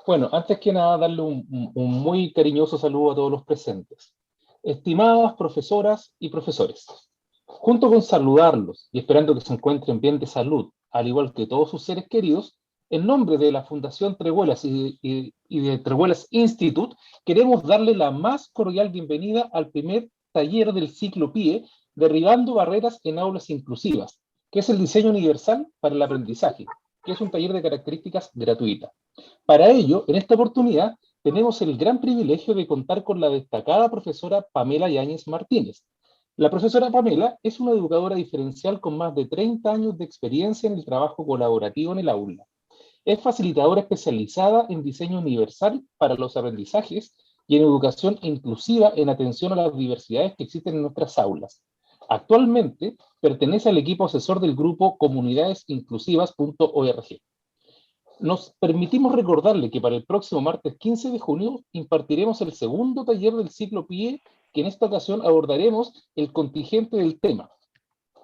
Bueno, antes que nada, darle un muy cariñoso saludo a todos los presentes. Estimadas profesoras y profesores, junto con saludarlos y esperando que se encuentren bien de salud, al igual que todos sus seres queridos, en nombre de la Fundación Trehuelas y de Trehuelas Institute, queremos darle la más cordial bienvenida al primer taller del ciclo PIE, Derribando Barreras en Aulas Inclusivas, que es el diseño universal para el aprendizaje, que es un taller de características gratuita. Para ello, en esta oportunidad, tenemos el gran privilegio de contar con la destacada profesora Pamela Yáñez Martínez. La profesora Pamela es una educadora diferencial con más de 30 años de experiencia en el trabajo colaborativo en el aula. Es facilitadora especializada en diseño universal para los aprendizajes y en educación inclusiva en atención a las diversidades que existen en nuestras aulas. Actualmente pertenece al equipo asesor del grupo comunidadesinclusivas.org. Nos permitimos recordarle que para el próximo martes 15 de junio impartiremos el segundo taller del ciclo PIE, que en esta ocasión abordaremos el contingente del tema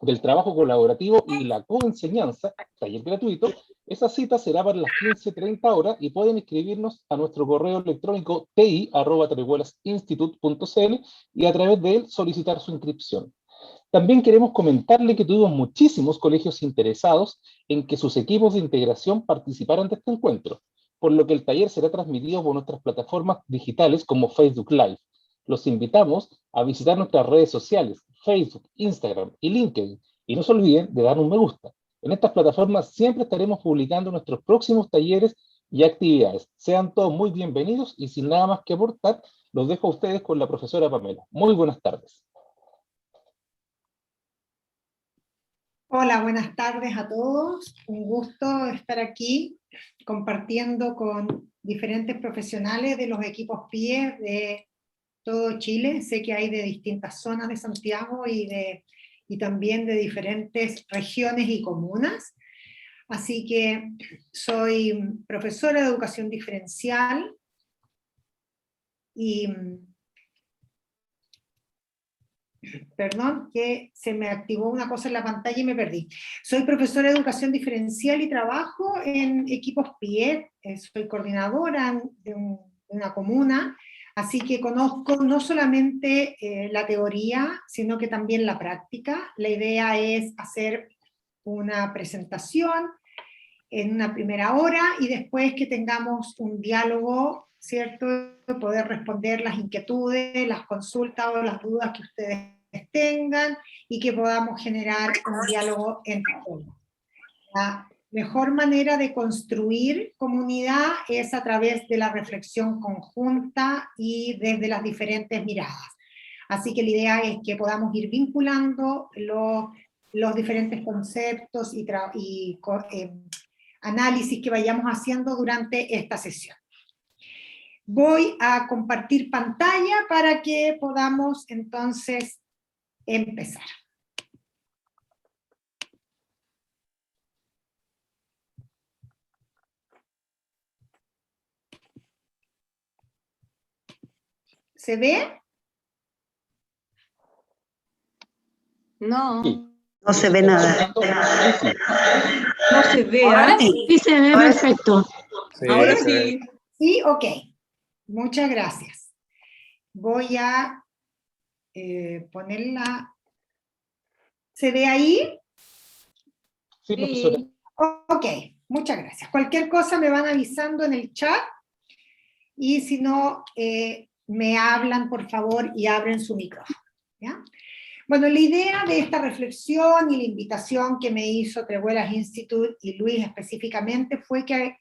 del trabajo colaborativo y la coenseñanza, taller gratuito. Esa cita será para las 15:30 horas y pueden escribirnos a nuestro correo electrónico ti@trehuelasinstitute.cl y a través de él solicitar su inscripción. También queremos comentarle que tuvimos muchísimos colegios interesados en que sus equipos de integración participaran de este encuentro, por lo que el taller será transmitido por nuestras plataformas digitales como Facebook Live. Los invitamos a visitar nuestras redes sociales, Facebook, Instagram y LinkedIn, y no se olviden de dar un me gusta. En estas plataformas siempre estaremos publicando nuestros próximos talleres y actividades. Sean todos muy bienvenidos y sin nada más que aportar, los dejo a ustedes con la profesora Pamela. Muy buenas tardes. Hola, buenas tardes a todos. Un gusto estar aquí compartiendo con diferentes profesionales de los equipos PIE de todo Chile. Sé que hay de distintas zonas de Santiago y también de diferentes regiones y comunas. Así que soy profesora de educación diferencial y perdón, que se me activó una cosa en la pantalla y me perdí. Soy profesora de educación diferencial y trabajo en equipos PIE, soy coordinadora de una comuna, así que conozco no solamente la teoría, sino que también la práctica. La idea es hacer una presentación en una primera hora y después que tengamos un diálogo, ¿cierto? Poder responder las inquietudes, las consultas o las dudas que ustedes tengan y que podamos generar un diálogo entre todos. La mejor manera de construir comunidad es a través de la reflexión conjunta y desde las diferentes miradas. Así que la idea es que podamos ir vinculando los diferentes conceptos y análisis que vayamos haciendo durante esta sesión. Voy a compartir pantalla para que podamos entonces empezar. ¿Se ve? No. Sí. No se ve nada. No se ve. Ahora sí. Sí, se ve perfecto. Sí, Ahora se ve. sí. Sí, ok. Muchas gracias. Voy a ponerla. ¿Se ve ahí? Sí, profesora. Ok, muchas gracias. Cualquier cosa me van avisando en el chat y si no, me hablan por favor y abren su micrófono. ¿Ya? Bueno, la idea de esta reflexión y la invitación que me hizo Trehuelas Institute y Luis específicamente fue que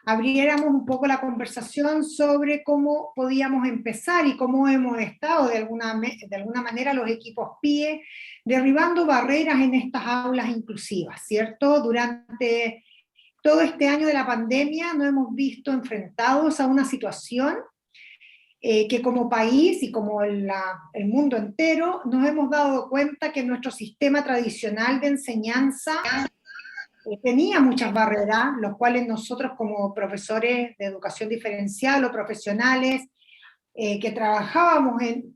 abriéramos un poco la conversación sobre cómo podíamos empezar y cómo hemos estado de alguna manera los equipos PIE derribando barreras en estas aulas inclusivas, ¿cierto? Durante todo este año de la pandemia nos hemos visto enfrentados a una situación que como país y como el mundo entero nos hemos dado cuenta que nuestro sistema tradicional de enseñanza tenía muchas barreras, los cuales nosotros como profesores de educación diferencial o profesionales que trabajamos en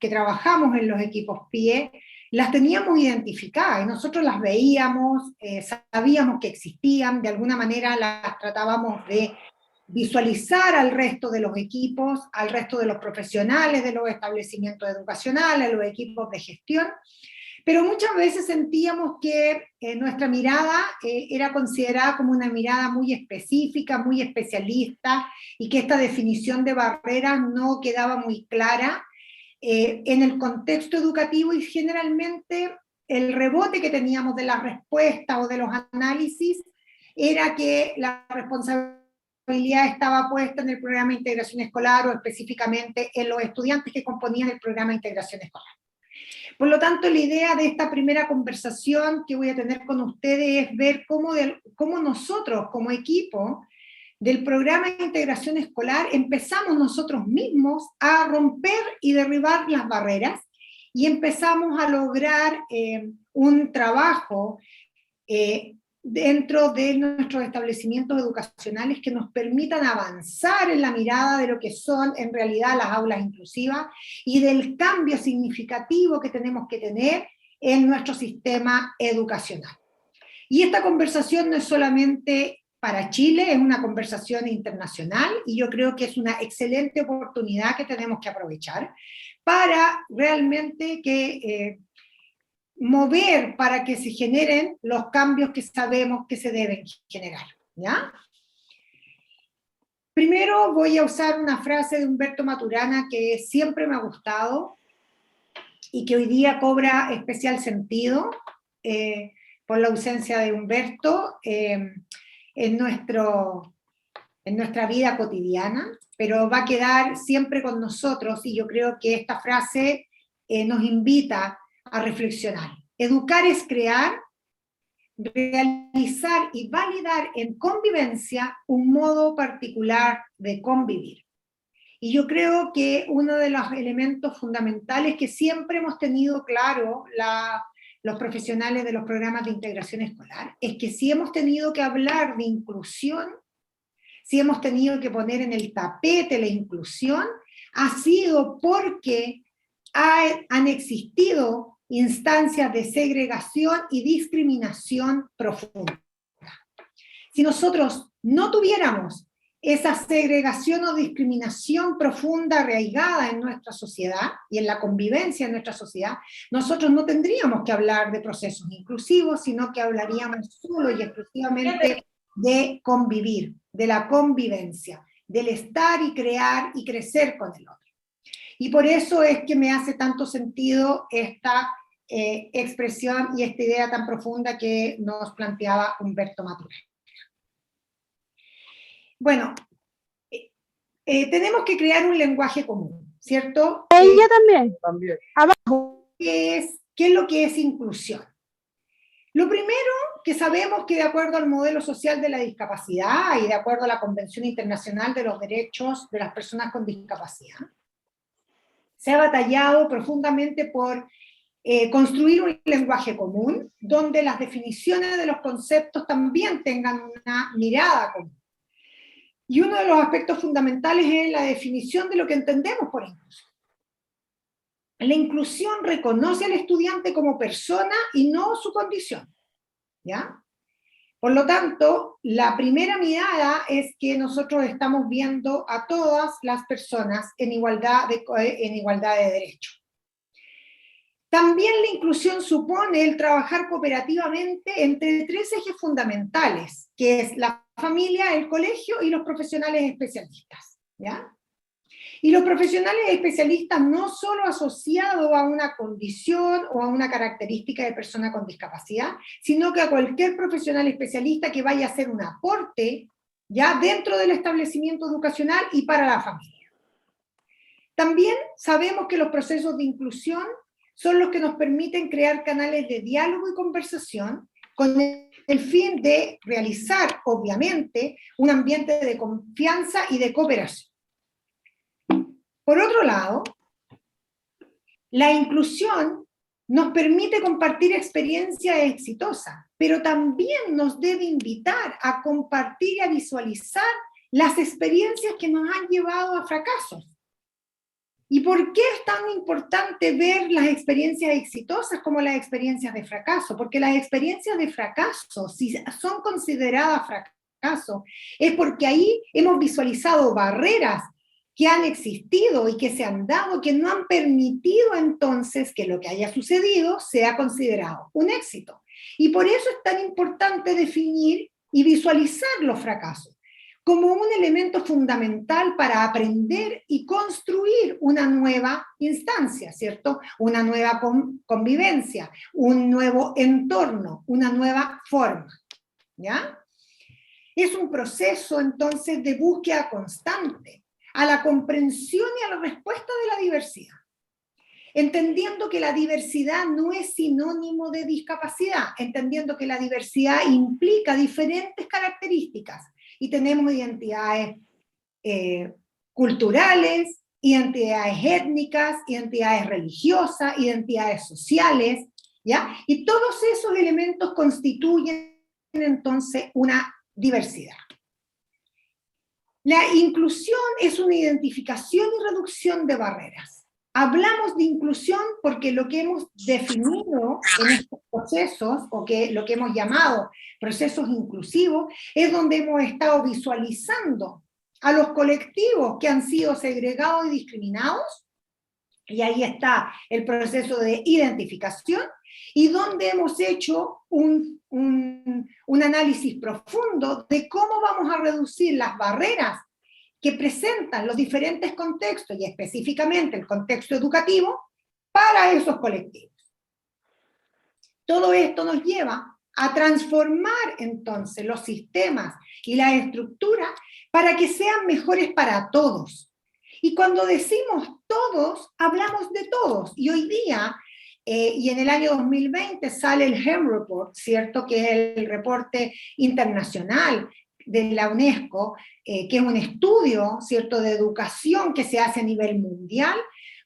los equipos PIE, las teníamos identificadas y nosotros las veíamos, sabíamos que existían, de alguna manera las tratábamos de visualizar al resto de los equipos, al resto de los profesionales de los establecimientos educacionales, los equipos de gestión, pero muchas veces sentíamos que nuestra mirada era considerada como una mirada muy específica, muy especialista, y que esta definición de barreras no quedaba muy clara en el contexto educativo, y generalmente el rebote que teníamos de las respuestas o de los análisis era que la responsabilidad estaba puesta en el programa de integración escolar, o específicamente en los estudiantes que componían el programa de integración escolar. Por lo tanto, la idea de esta primera conversación que voy a tener con ustedes es ver cómo nosotros, como equipo del programa de integración escolar, empezamos nosotros mismos a romper y derribar las barreras, y empezamos a lograr un trabajo dentro de nuestros establecimientos educacionales que nos permitan avanzar en la mirada de lo que son en realidad las aulas inclusivas, y del cambio significativo que tenemos que tener en nuestro sistema educacional. Y esta conversación no es solamente para Chile, es una conversación internacional, y yo creo que es una excelente oportunidad que tenemos que aprovechar para realmente mover para que se generen los cambios que sabemos que se deben generar, ¿ya? Primero voy a usar una frase de Humberto Maturana que siempre me ha gustado y que hoy día cobra especial sentido por la ausencia de Humberto en nuestra vida cotidiana, pero va a quedar siempre con nosotros, y yo creo que esta frase nos invita a reflexionar. Educar es crear, realizar y validar en convivencia un modo particular de convivir. Y yo creo que uno de los elementos fundamentales que siempre hemos tenido claro los profesionales de los programas de integración escolar es que si hemos tenido que hablar de inclusión, si hemos tenido que poner en el tapete la inclusión, ha sido porque han existido instancias de segregación y discriminación profunda. Si nosotros no tuviéramos esa segregación o discriminación profunda arraigada en nuestra sociedad y en la convivencia en nuestra sociedad, nosotros no tendríamos que hablar de procesos inclusivos, sino que hablaríamos solo y exclusivamente de convivir, de la convivencia, del estar y crear y crecer con el otro. Y por eso es que me hace tanto sentido esta expresión y esta idea tan profunda que nos planteaba Humberto Maturana. Bueno, tenemos que crear un lenguaje común, ¿cierto? Ella también. Abajo. ¿Qué es lo que es inclusión? Lo primero que sabemos que de acuerdo al modelo social de la discapacidad y de acuerdo a la Convención Internacional de los Derechos de las Personas con Discapacidad, se ha batallado profundamente por construir un lenguaje común donde las definiciones de los conceptos también tengan una mirada común. Y uno de los aspectos fundamentales es la definición de lo que entendemos por inclusión. La inclusión reconoce al estudiante como persona y no su condición, ¿ya? Por lo tanto, la primera mirada es que nosotros estamos viendo a todas las personas en igualdad de derechos. También la inclusión supone el trabajar cooperativamente entre tres ejes fundamentales, que es la familia, el colegio y los profesionales especialistas, ¿ya? Y los profesionales especialistas no solo asociados a una condición o a una característica de persona con discapacidad, sino que a cualquier profesional especialista que vaya a hacer un aporte ya dentro del establecimiento educacional y para la familia. También sabemos que los procesos de inclusión son los que nos permiten crear canales de diálogo y conversación con el fin de realizar, obviamente, un ambiente de confianza y de cooperación. Por otro lado, la inclusión nos permite compartir experiencias exitosas, pero también nos debe invitar a compartir y a visualizar las experiencias que nos han llevado a fracasos. ¿Y por qué es tan importante ver las experiencias exitosas como las experiencias de fracaso? Porque las experiencias de fracaso, si son consideradas fracaso, fracaso, es porque ahí hemos visualizado barreras que han existido y que se han dado, que no han permitido entonces que lo que haya sucedido sea considerado un éxito. Y por eso es tan importante definir y visualizar los fracasos como un elemento fundamental para aprender y construir una nueva instancia, ¿cierto? Una nueva convivencia, un nuevo entorno, una nueva forma, ¿ya? Es un proceso, entonces, de búsqueda constante a la comprensión y a la respuesta de la diversidad, entendiendo que la diversidad no es sinónimo de discapacidad, entendiendo que la diversidad implica diferentes características, y tenemos identidades culturales, identidades étnicas, identidades religiosas, identidades sociales, ¿ya? Y todos esos elementos constituyen entonces una diversidad. La inclusión es una identificación y reducción de barreras. Hablamos de inclusión porque lo que hemos definido en estos procesos, o que lo que hemos llamado procesos inclusivos, es donde hemos estado visualizando a los colectivos que han sido segregados y discriminados, y ahí está el proceso de identificación, y donde hemos hecho un análisis profundo de cómo vamos a reducir las barreras que presentan los diferentes contextos, y específicamente el contexto educativo, para esos colectivos. Todo esto nos lleva a transformar entonces los sistemas y las estructuras para que sean mejores para todos. Y cuando decimos todos, hablamos de todos. Y hoy día, y en el año 2020 sale el HEM Report, ¿cierto? Que es el reporte internacional de la UNESCO, que es un estudio, ¿cierto?, de educación que se hace a nivel mundial,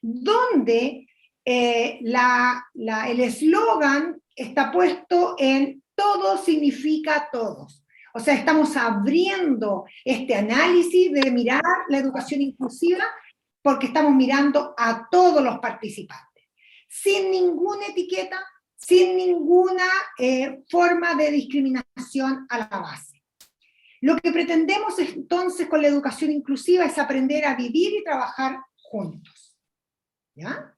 donde el eslogan está puesto en todo significa todos. O sea, estamos abriendo este análisis de mirar la educación inclusiva porque estamos mirando a todos los participantes, sin ninguna etiqueta, sin ninguna forma de discriminación a la base. Lo que pretendemos entonces con la educación inclusiva es aprender a vivir y trabajar juntos. ¿Ya?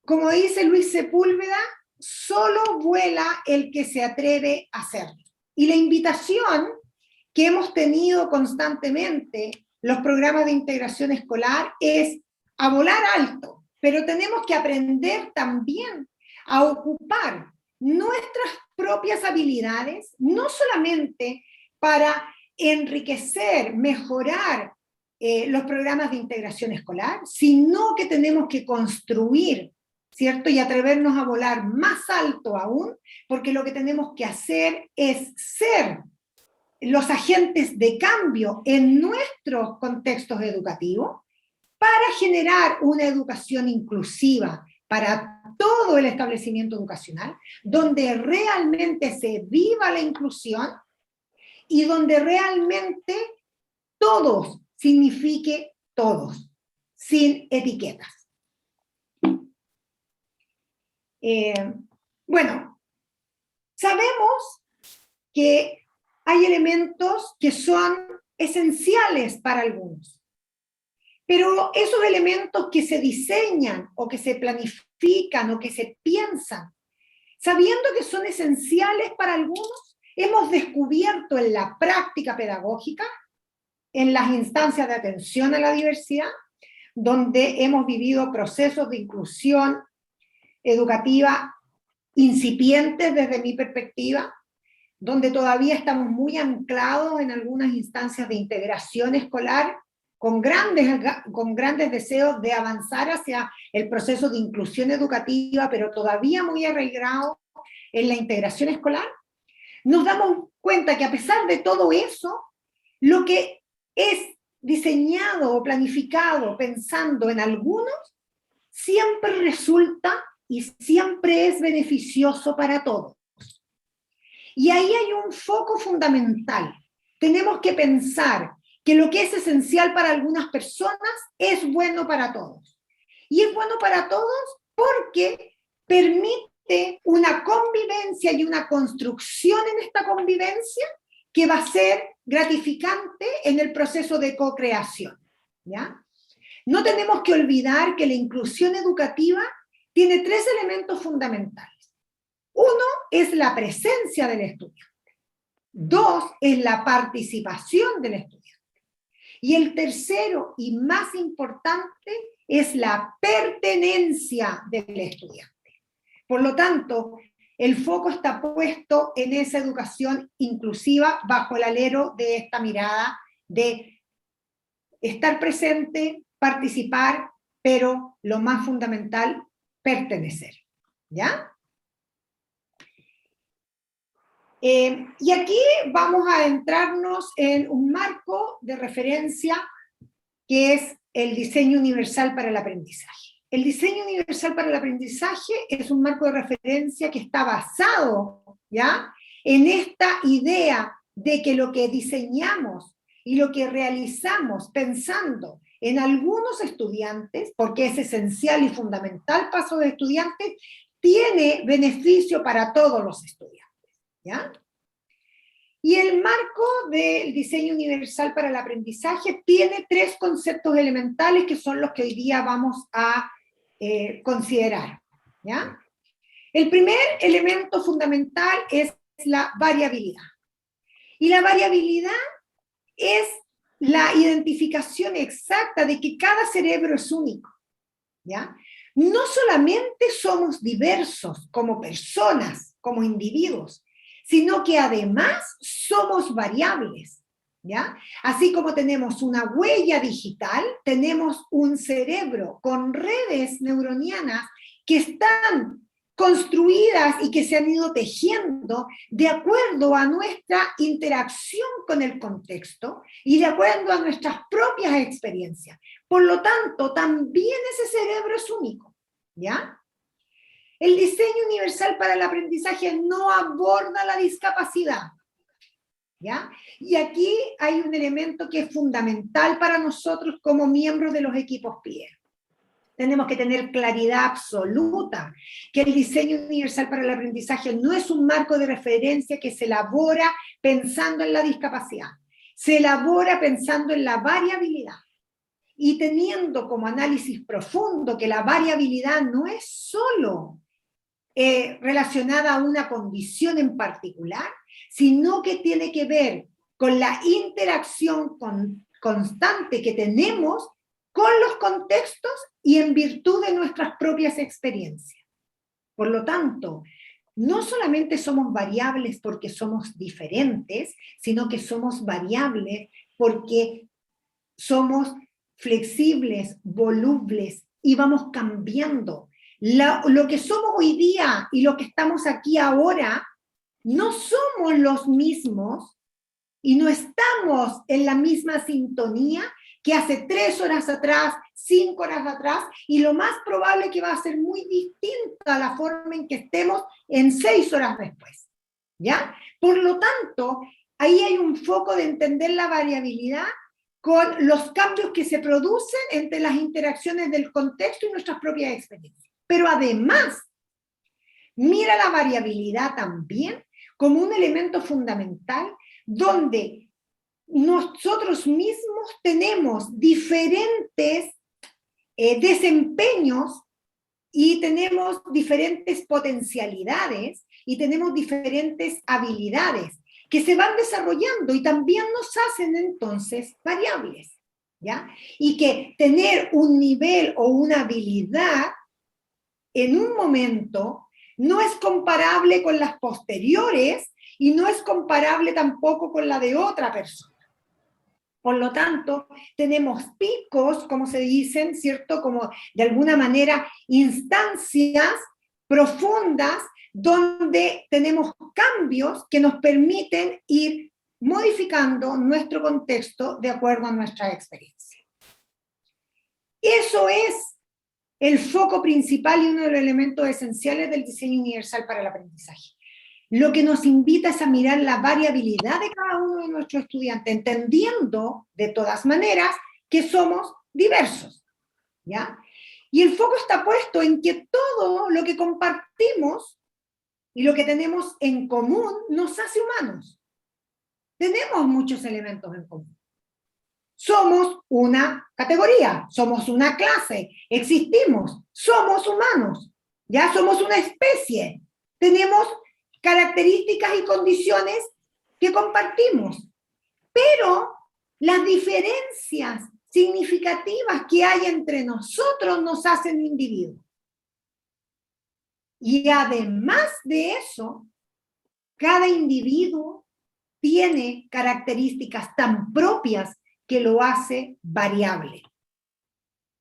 Como dice Luis Sepúlveda, solo vuela el que se atreve a hacerlo. Y la invitación que hemos tenido constantemente los programas de integración escolar es a volar alto, pero tenemos que aprender también a ocupar nuestras propias habilidades, no solamente para enriquecer, mejorar los programas de integración escolar, sino que tenemos que construir, ¿cierto? Y atrevernos a volar más alto aún, porque lo que tenemos que hacer es ser los agentes de cambio en nuestros contextos educativos para generar una educación inclusiva para todo el establecimiento educacional, donde realmente se viva la inclusión y donde realmente todos signifique todos, sin etiquetas. Bueno, sabemos que hay elementos que son esenciales para algunos, pero esos elementos que se diseñan o que se planifican o que se piensan, sabiendo que son esenciales para algunos, hemos descubierto en la práctica pedagógica, en las instancias de atención a la diversidad, donde hemos vivido procesos de inclusión educativa incipientes desde mi perspectiva, donde todavía estamos muy anclados en algunas instancias de integración escolar, con grandes deseos de avanzar hacia el proceso de inclusión educativa, pero todavía muy arraigado en la integración escolar. Nos damos cuenta que a pesar de todo eso, lo que es diseñado o planificado pensando en algunos, siempre resulta y siempre es beneficioso para todos. Y ahí hay un foco fundamental. Tenemos que pensar que lo que es esencial para algunas personas es bueno para todos. Y es bueno para todos porque permite una convivencia y una construcción en esta convivencia que va a ser gratificante en el proceso de co-creación, ¿ya? No tenemos que olvidar que la inclusión educativa tiene 3 elementos fundamentales. 1 es la presencia del estudiante. 2 es la participación del estudiante. Y el tercero y más importante es la pertenencia del estudiante. Por lo tanto, el foco está puesto en esa educación inclusiva bajo el alero de esta mirada de estar presente, participar, pero lo más fundamental, pertenecer. ¿Ya? Y aquí vamos a entrarnos en un marco de referencia que es el diseño universal para el aprendizaje. El diseño universal para el aprendizaje es un marco de referencia que está basado, ¿ya?, en esta idea de que lo que diseñamos y lo que realizamos pensando en algunos estudiantes, porque es esencial y fundamental para esos estudiantes, tiene beneficio para todos los estudiantes, ¿ya? Y el marco del diseño universal para el aprendizaje tiene 3 conceptos elementales que son los que hoy día vamos a considerar, ¿ya? El primer elemento fundamental es la variabilidad. Y la variabilidad es la identificación exacta de que cada cerebro es único, ¿ya? No solamente somos diversos como personas, como individuos, sino que además somos variables, ¿ya? Así como tenemos una huella digital, tenemos un cerebro con redes neuronianas que están construidas y que se han ido tejiendo de acuerdo a nuestra interacción con el contexto y de acuerdo a nuestras propias experiencias. Por lo tanto, también ese cerebro es único, ¿ya? El diseño universal para el aprendizaje no aborda la discapacidad, ¿ya? Y aquí hay un elemento que es fundamental para nosotros como miembros de los equipos PIE. Tenemos que tener claridad absoluta que el diseño universal para el aprendizaje no es un marco de referencia que se elabora pensando en la discapacidad, se elabora pensando en la variabilidad y teniendo como análisis profundo que la variabilidad no es solo relacionada a una condición en particular, sino que tiene que ver con la interacción constante que tenemos con los contextos y en virtud de nuestras propias experiencias. Por lo tanto, no solamente somos variables porque somos diferentes, sino que somos variables porque somos flexibles, volubles y vamos cambiando. Lo que somos hoy día y lo que estamos aquí ahora no somos los mismos y no estamos en la misma sintonía que hace 3 horas atrás, 5 horas atrás, y lo más probable que va a ser muy distinta la forma en que estemos en 6 horas después, ¿ya? Por lo tanto, ahí hay un foco de entender la variabilidad con los cambios que se producen entre las interacciones del contexto y nuestras propias experiencias. Pero además, mira la variabilidad también como un elemento fundamental donde nosotros mismos tenemos diferentes desempeños y tenemos diferentes potencialidades y tenemos diferentes habilidades que se van desarrollando y también nos hacen entonces variables, ¿ya? Y que tener un nivel o una habilidad en un momento no es comparable con las posteriores y no es comparable tampoco con la de otra persona. Por lo tanto, tenemos picos, como se dicen, ¿cierto? Como de alguna manera instancias profundas donde tenemos cambios que nos permiten ir modificando nuestro contexto de acuerdo a nuestra experiencia. Eso es el foco principal y uno de los elementos esenciales del diseño universal para el aprendizaje. Lo que nos invita es a mirar la variabilidad de cada uno de nuestros estudiantes, entendiendo de todas maneras que somos diversos, ¿ya? Y el foco está puesto en que todo lo que compartimos y lo que tenemos en común nos hace humanos. Tenemos muchos elementos en común. Somos una categoría, somos una clase, existimos, somos humanos, ya somos una especie, tenemos características y condiciones que compartimos, pero las diferencias significativas que hay entre nosotros nos hacen individuos. Y además de eso, cada individuo tiene características tan propias que lo hace variable.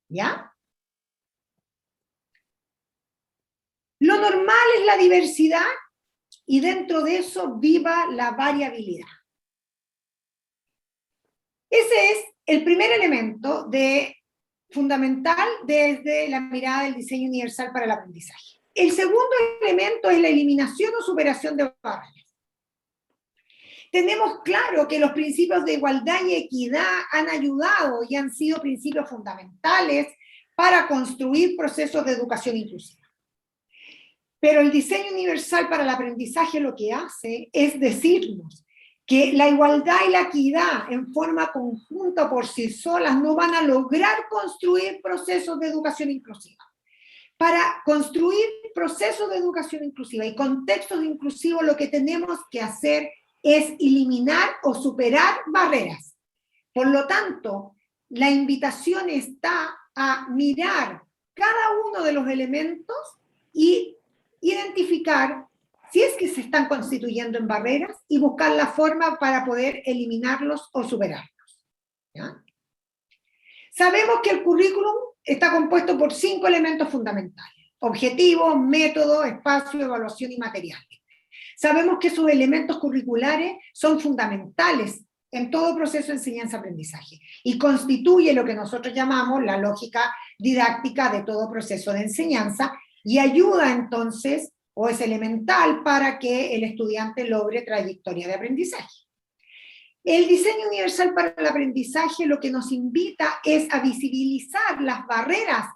¿Ya? Lo normal es la diversidad y dentro de eso viva la variabilidad. Ese es el primer elemento fundamental desde la mirada del diseño universal para el aprendizaje. El segundo elemento es la eliminación o superación de barreras. Tenemos claro que los principios de igualdad y equidad han ayudado y han sido principios fundamentales para construir procesos de educación inclusiva. Pero el diseño universal para el aprendizaje lo que hace es decirnos que la igualdad y la equidad en forma conjunta por sí solas no van a lograr construir procesos de educación inclusiva. Para construir procesos de educación inclusiva y contextos inclusivos lo que tenemos que hacer es eliminar o superar barreras. Por lo tanto, la invitación está a mirar cada uno de los elementos y identificar si es que se están constituyendo en barreras y buscar la forma para poder eliminarlos o superarlos. ¿Ya? Sabemos que el currículum está compuesto por 5 elementos fundamentales: objetivo, método, espacio, evaluación y materiales. Sabemos que esos elementos curriculares son fundamentales en todo proceso de enseñanza-aprendizaje y constituye lo que nosotros llamamos la lógica didáctica de todo proceso de enseñanza y ayuda entonces, o es elemental para que el estudiante logre trayectoria de aprendizaje. El diseño universal para el aprendizaje lo que nos invita es a visibilizar las barreras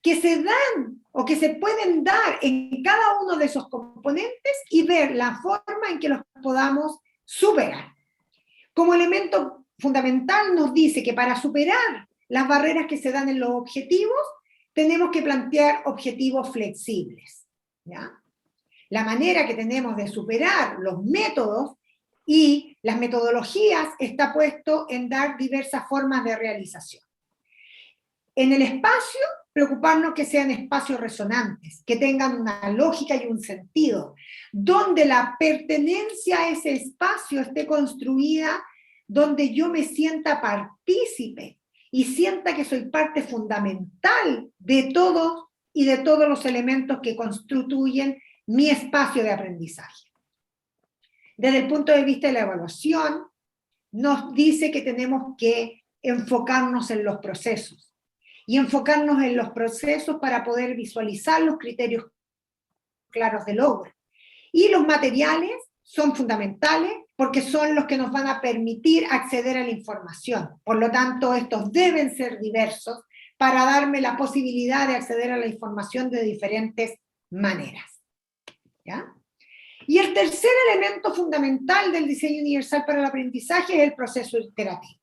que se dan o que se pueden dar en cada uno de esos componentes y ver la forma en que los podamos superar. Como elemento fundamental nos dice que para superar las barreras que se dan en los objetivos, tenemos que plantear objetivos flexibles. ¿Ya? La manera que tenemos de superar los métodos y las metodologías está puesto en dar diversas formas de realización. En el espacio, preocuparnos que sean espacios resonantes, que tengan una lógica y un sentido, donde la pertenencia a ese espacio esté construida, donde yo me sienta partícipe y sienta que soy parte fundamental de todos y de todos los elementos que constituyen mi espacio de aprendizaje. Desde el punto de vista de la evaluación, nos dice que tenemos que enfocarnos en los procesos. Y enfocarnos en los procesos para poder visualizar los criterios claros de logro. Y los materiales son fundamentales porque son los que nos van a permitir acceder a la información. Por lo tanto, estos deben ser diversos para darme la posibilidad de acceder a la información de diferentes maneras. ¿Ya? Y el tercer elemento fundamental del diseño universal para el aprendizaje es el proceso iterativo.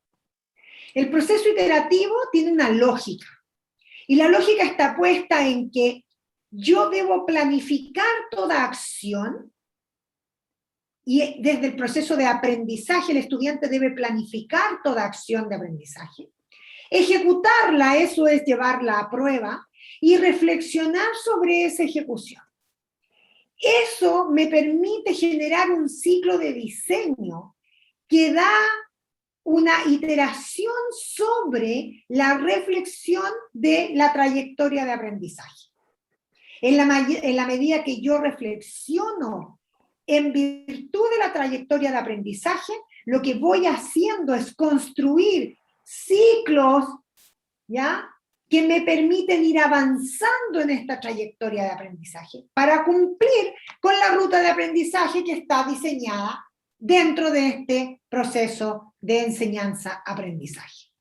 El proceso iterativo tiene una lógica. Y la lógica está puesta en que yo debo planificar toda acción y desde el proceso de aprendizaje el estudiante debe planificar toda acción de aprendizaje. Ejecutarla, eso es llevarla a prueba y reflexionar sobre esa ejecución. Eso me permite generar un ciclo de diseño que da una iteración sobre la reflexión de la trayectoria de aprendizaje. En la medida que yo reflexiono en virtud de la trayectoria de aprendizaje, lo que voy haciendo es construir ciclos, ¿ya?, que me permiten ir avanzando en esta trayectoria de aprendizaje para cumplir con la ruta de aprendizaje que está diseñada dentro de este proceso de enseñanza-aprendizaje.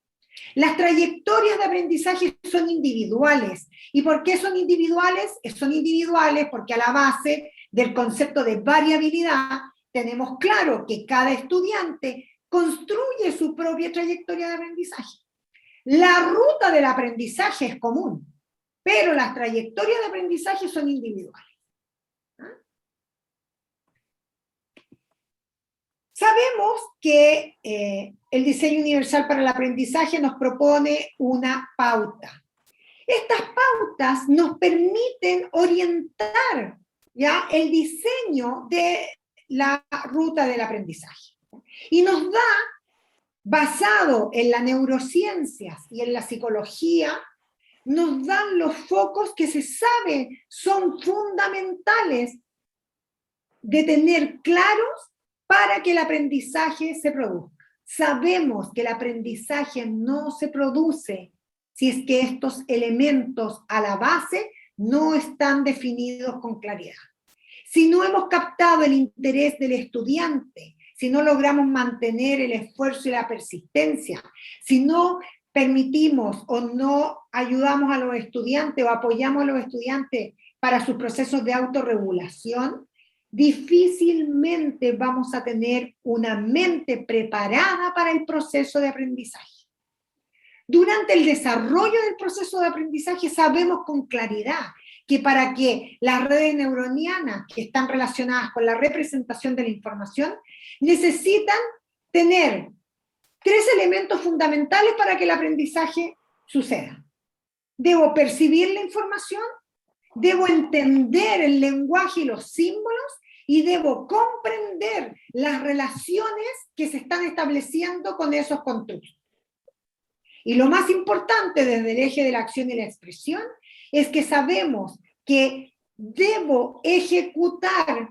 Las trayectorias de aprendizaje son individuales. ¿Y por qué son individuales? Son individuales porque a la base del concepto de variabilidad tenemos claro que cada estudiante construye su propia trayectoria de aprendizaje. La ruta del aprendizaje es común, pero las trayectorias de aprendizaje son individuales. Sabemos que el diseño universal para el aprendizaje nos propone una pauta. Estas pautas nos permiten orientar, ¿ya?, el diseño de la ruta del aprendizaje. Y nos da, basado en las neurociencias y en la psicología, nos dan los focos que se sabe son fundamentales de tener claros para que el aprendizaje se produzca. Sabemos que el aprendizaje no se produce si es que estos elementos a la base no están definidos con claridad. Si no hemos captado el interés del estudiante, si no logramos mantener el esfuerzo y la persistencia, si no permitimos o no ayudamos a los estudiantes o apoyamos a los estudiantes para sus procesos de autorregulación, difícilmente vamos a tener una mente preparada para el proceso de aprendizaje. Durante el desarrollo del proceso de aprendizaje sabemos con claridad que para que las redes neuronianas que están relacionadas con la representación de la información necesitan tener 3 elementos fundamentales para que el aprendizaje suceda. Debo percibir la información, debo entender el lenguaje y los símbolos, y debo comprender las relaciones que se están estableciendo con esos constructos. Y lo más importante desde el eje de la acción y la expresión es que sabemos que debo ejecutar,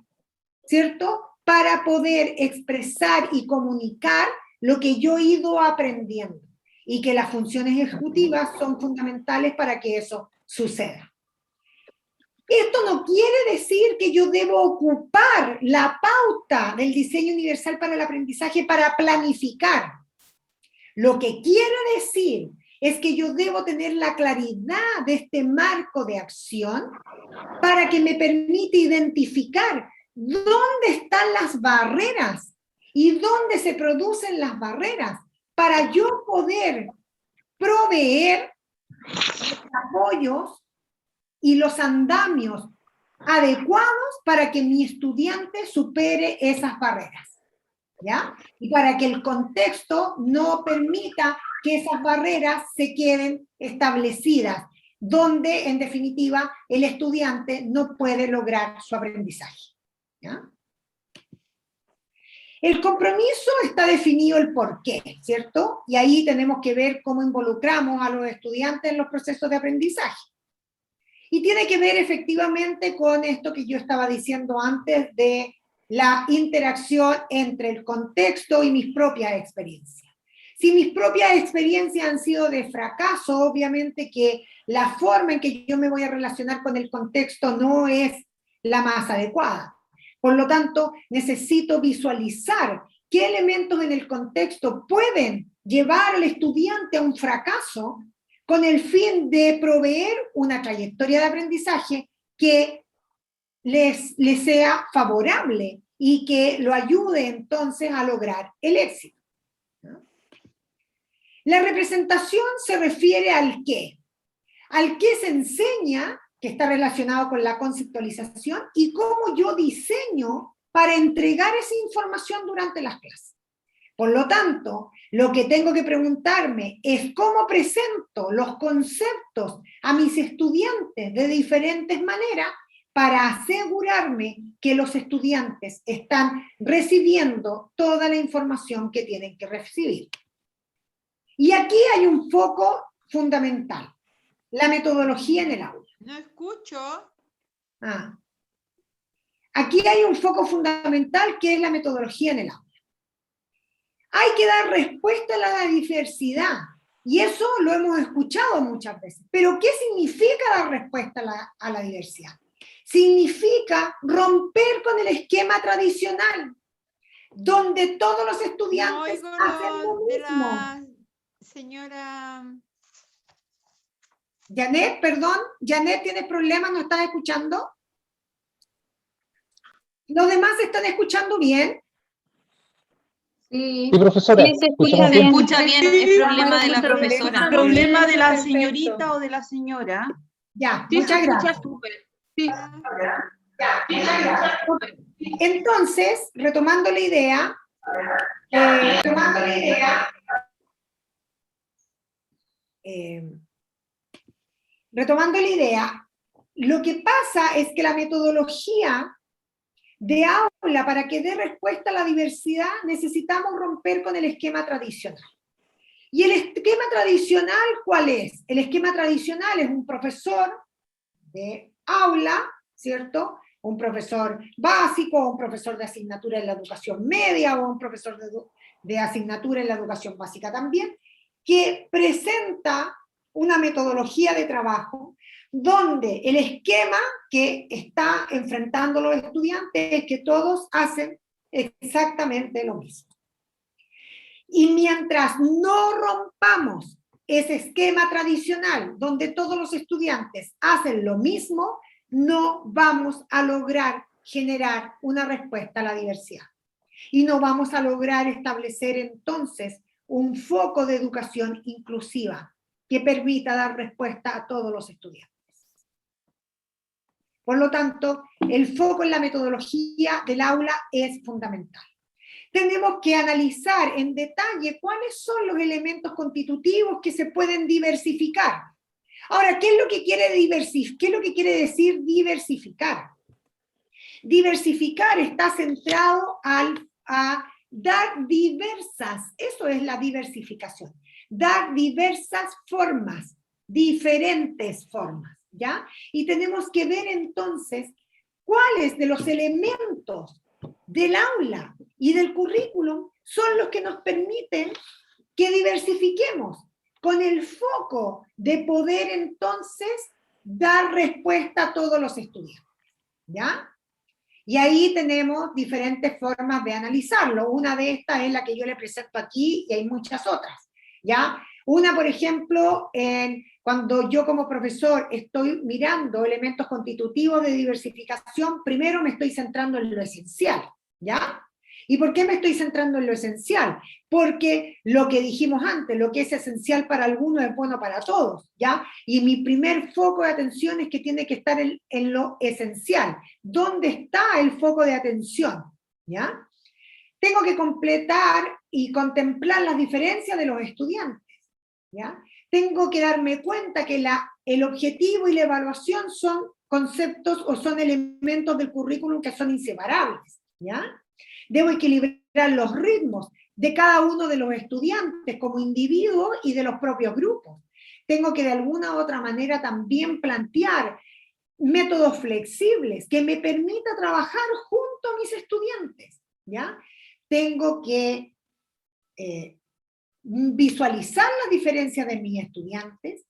¿cierto?, para poder expresar y comunicar lo que yo he ido aprendiendo, y que las funciones ejecutivas son fundamentales para que eso suceda. Esto no quiere decir que yo debo ocupar la pauta del diseño universal para el aprendizaje para planificar. Lo que quiere decir es que yo debo tener la claridad de este marco de acción para que me permita identificar dónde están las barreras y dónde se producen las barreras para yo poder proveer los apoyos y los andamios adecuados para que mi estudiante supere esas barreras, ¿ya? Y para que el contexto no permita que esas barreras se queden establecidas, donde, en definitiva, el estudiante no puede lograr su aprendizaje, ¿ya? El compromiso está definido el porqué, ¿cierto? Y ahí tenemos que ver cómo involucramos a los estudiantes en los procesos de aprendizaje. Y tiene que ver efectivamente con esto que yo estaba diciendo antes de la interacción entre el contexto y mis propias experiencias. Si mis propias experiencias han sido de fracaso, obviamente que la forma en que yo me voy a relacionar con el contexto no es la más adecuada. Por lo tanto, necesito visualizar qué elementos en el contexto pueden llevar al estudiante a un fracaso con el fin de proveer una trayectoria de aprendizaje que les sea favorable y que lo ayude entonces a lograr el éxito. La representación se refiere al qué. Al qué se enseña, que está relacionado con la conceptualización, y cómo yo diseño para entregar esa información durante las clases. Por lo tanto, lo que tengo que preguntarme es cómo presento los conceptos a mis estudiantes de diferentes maneras para asegurarme que los estudiantes están recibiendo toda la información que tienen que recibir. Y aquí hay un foco fundamental, la metodología en el aula. No escucho. Aquí hay un foco fundamental que es la metodología en el aula. Hay que dar respuesta a la diversidad, y eso lo hemos escuchado muchas veces. Pero ¿qué significa dar respuesta a la diversidad? Significa romper con el esquema tradicional, donde todos los estudiantes hacen lo mismo. Señora, Janet, perdón, Janet, ¿tienes problemas? ¿No estás escuchando? ¿Los demás están escuchando bien? Sí. Sí, profesora, Sí, se escuchamos escucha bien. bien. escucha bien, es problema de la profesora. Problema de la señorita o de la señora. Ya, Sí, se muchas escucha gracias. súper. Sí. Entonces, retomando la idea, lo que pasa es que la metodología de aula, para que dé respuesta a la diversidad, necesitamos romper con el esquema tradicional. ¿Y el esquema tradicional cuál es? El esquema tradicional es un profesor de aula, ¿cierto? Un profesor básico, un profesor de asignatura en la educación media o un profesor de asignatura en la educación básica también, que presenta una metodología de trabajo donde el esquema que está enfrentando los estudiantes es que todos hacen exactamente lo mismo. Y mientras no rompamos ese esquema tradicional donde todos los estudiantes hacen lo mismo, no vamos a lograr generar una respuesta a la diversidad. Y no vamos a lograr establecer entonces un foco de educación inclusiva que permita dar respuesta a todos los estudiantes. Por lo tanto, el foco en la metodología del aula es fundamental. Tenemos que analizar en detalle cuáles son los elementos constitutivos que se pueden diversificar. Ahora, ¿qué es lo que quiere decir diversificar? Diversificar está centrado a dar diversas, eso es la diversificación, dar diversas formas, diferentes formas, ¿ya? Y tenemos que ver entonces cuáles de los elementos del aula y del currículum son los que nos permiten que diversifiquemos con el foco de poder entonces dar respuesta a todos los estudiantes, ¿ya? Y ahí tenemos diferentes formas de analizarlo. Una de estas es la que yo le presento aquí y hay muchas otras, ¿ya? Una, por ejemplo, cuando yo como profesor estoy mirando elementos constitutivos de diversificación, primero me estoy centrando en lo esencial, ¿ya? ¿Y por qué me estoy centrando en lo esencial? Porque lo que dijimos antes, lo que es esencial para algunos es bueno para todos, ¿ya? Y mi primer foco de atención es que tiene que estar en lo esencial. ¿Dónde está el foco de atención? ¿Ya? Tengo que completar y contemplar las diferencias de los estudiantes, ¿ya? Tengo que darme cuenta que el objetivo y la evaluación son conceptos o son elementos del currículum que son inseparables, ¿ya? Debo equilibrar los ritmos de cada uno de los estudiantes como individuos y de los propios grupos. Tengo que de alguna u otra manera también plantear métodos flexibles que me permita trabajar junto a mis estudiantes, ¿ya? Tengo que visualizar las diferencias de mis estudiantes,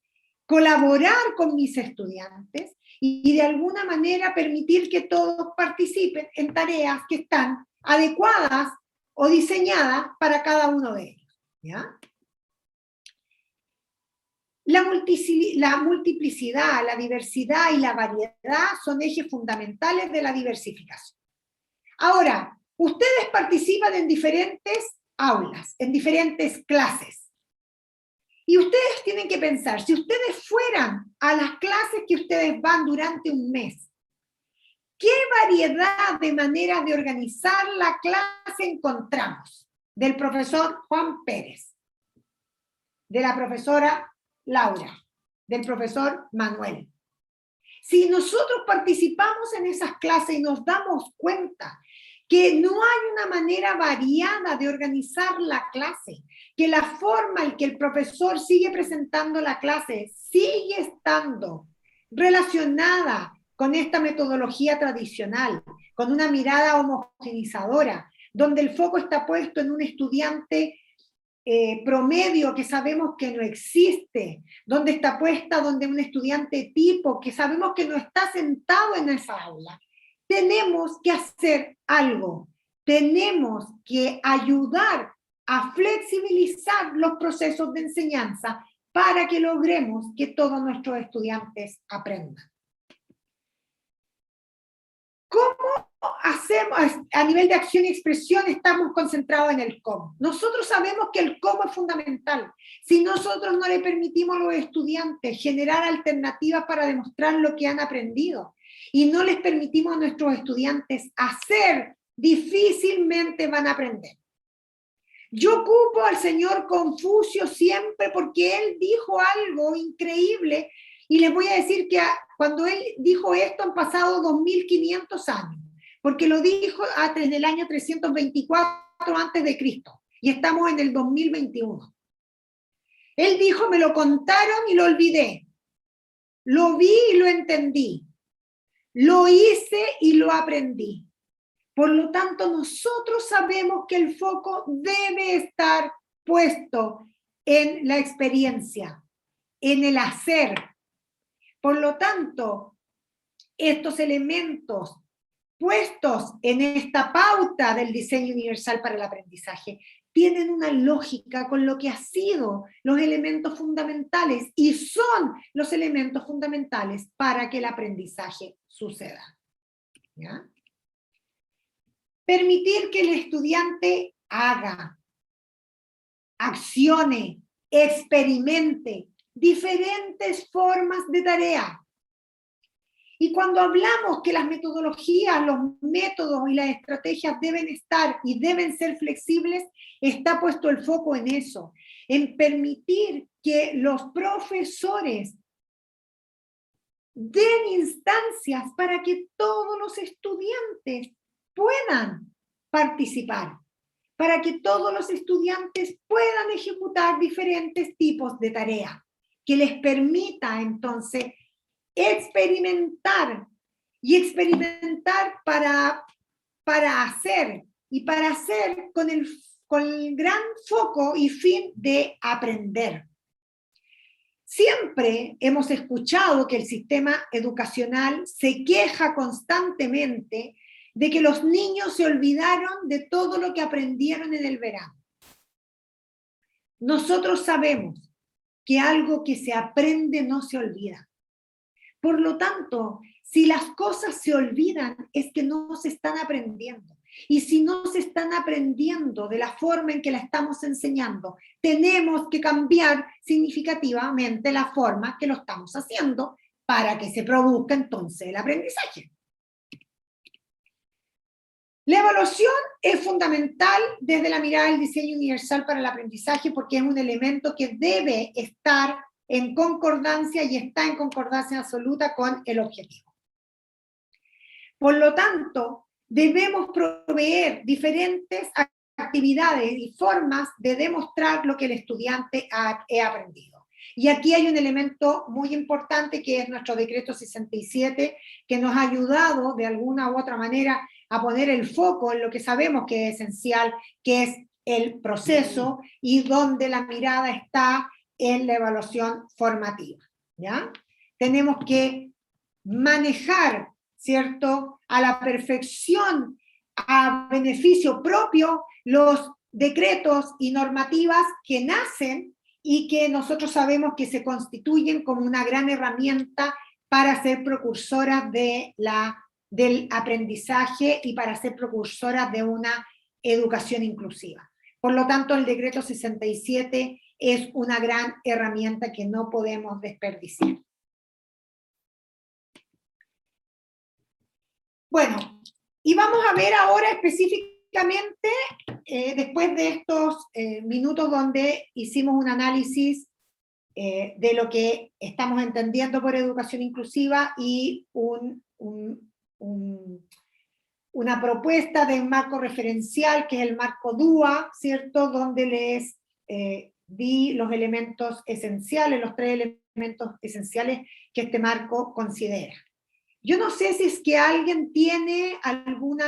colaborar con mis estudiantes y de alguna manera permitir que todos participen en tareas que están adecuadas o diseñadas para cada uno de ellos, ¿ya? La multiplicidad, la diversidad y la variedad son ejes fundamentales de la diversificación. Ahora, ustedes participan en diferentes aulas, en diferentes clases. Y ustedes tienen que pensar, si ustedes fueran a las clases que ustedes van durante un mes, ¿qué variedad de maneras de organizar la clase encontramos? Del profesor Juan Pérez, de la profesora Laura, del profesor Manuel. Si nosotros participamos en esas clases y nos damos cuenta que no hay una manera variada de organizar la clase, que la forma en que el profesor sigue presentando la clase sigue estando relacionada con esta metodología tradicional, con una mirada homogenizadora, donde el foco está puesto en un estudiante promedio que sabemos que no existe, donde está puesta donde un estudiante tipo que sabemos que no está sentado en esa aula. Tenemos que hacer algo, tenemos que ayudar a flexibilizar los procesos de enseñanza para que logremos que todos nuestros estudiantes aprendan. ¿Cómo hacemos? A nivel de acción y expresión estamos concentrados en el cómo. Nosotros sabemos que el cómo es fundamental. Si nosotros no le permitimos a los estudiantes generar alternativas para demostrar lo que han aprendido y no les permitimos a nuestros estudiantes hacer, difícilmente van a aprender. Yo ocupo al señor Confucio siempre porque él dijo algo increíble y les voy a decir que cuando él dijo esto han pasado 2500 años, porque lo dijo desde el año 324 antes de Cristo y estamos en el 2021. Él dijo, me lo contaron y lo olvidé, lo vi y lo entendí, lo hice y lo aprendí. Por lo tanto, nosotros sabemos que el foco debe estar puesto en la experiencia, en el hacer. Por lo tanto, estos elementos puestos en esta pauta del diseño universal para el aprendizaje tienen una lógica con lo que han sido los elementos fundamentales y son los elementos fundamentales para que el aprendizaje suceda. ¿Ya? Permitir que el estudiante haga, accione, experimente diferentes formas de tarea. Y cuando hablamos que las metodologías, los métodos y las estrategias deben estar y deben ser flexibles, está puesto el foco en eso, en permitir que los profesores den instancias para que todos los estudiantes puedan participar, para que todos los estudiantes puedan ejecutar diferentes tipos de tareas, que les permita entonces experimentar y experimentar para hacer y para hacer con el gran foco y fin de aprender. Siempre hemos escuchado que el sistema educacional se queja constantemente de que los niños se olvidaron de todo lo que aprendieron en el verano. Nosotros sabemos que algo que se aprende no se olvida. Por lo tanto, si las cosas se olvidan, es que no se están aprendiendo. Y si no se están aprendiendo de la forma en que la estamos enseñando, tenemos que cambiar significativamente la forma que lo estamos haciendo para que se produzca entonces el aprendizaje. La evaluación es fundamental desde la mirada del diseño universal para el aprendizaje porque es un elemento que debe estar en concordancia y está en concordancia absoluta con el objetivo. Por lo tanto, debemos proveer diferentes actividades y formas de demostrar lo que el estudiante ha aprendido. Y aquí hay un elemento muy importante que es nuestro decreto 67, que nos ha ayudado de alguna u otra manera a poner el foco en lo que sabemos que es esencial, que es el proceso y donde la mirada está en la evaluación formativa, ¿ya? Tenemos que manejar, ¿cierto?, a la perfección, a beneficio propio, los decretos y normativas que nacen y que nosotros sabemos que se constituyen como una gran herramienta para ser precursoras del aprendizaje y para ser precursoras de una educación inclusiva. Por lo tanto, el decreto 67 es una gran herramienta que no podemos desperdiciar. Bueno, y vamos a ver ahora específicamente, después de estos minutos donde hicimos un análisis de lo que estamos entendiendo por educación inclusiva y una propuesta de un marco referencial, que es el marco DUA, ¿cierto?, donde les di los elementos esenciales, los 3 elementos esenciales que este marco considera. Yo no sé si es que alguien tiene alguna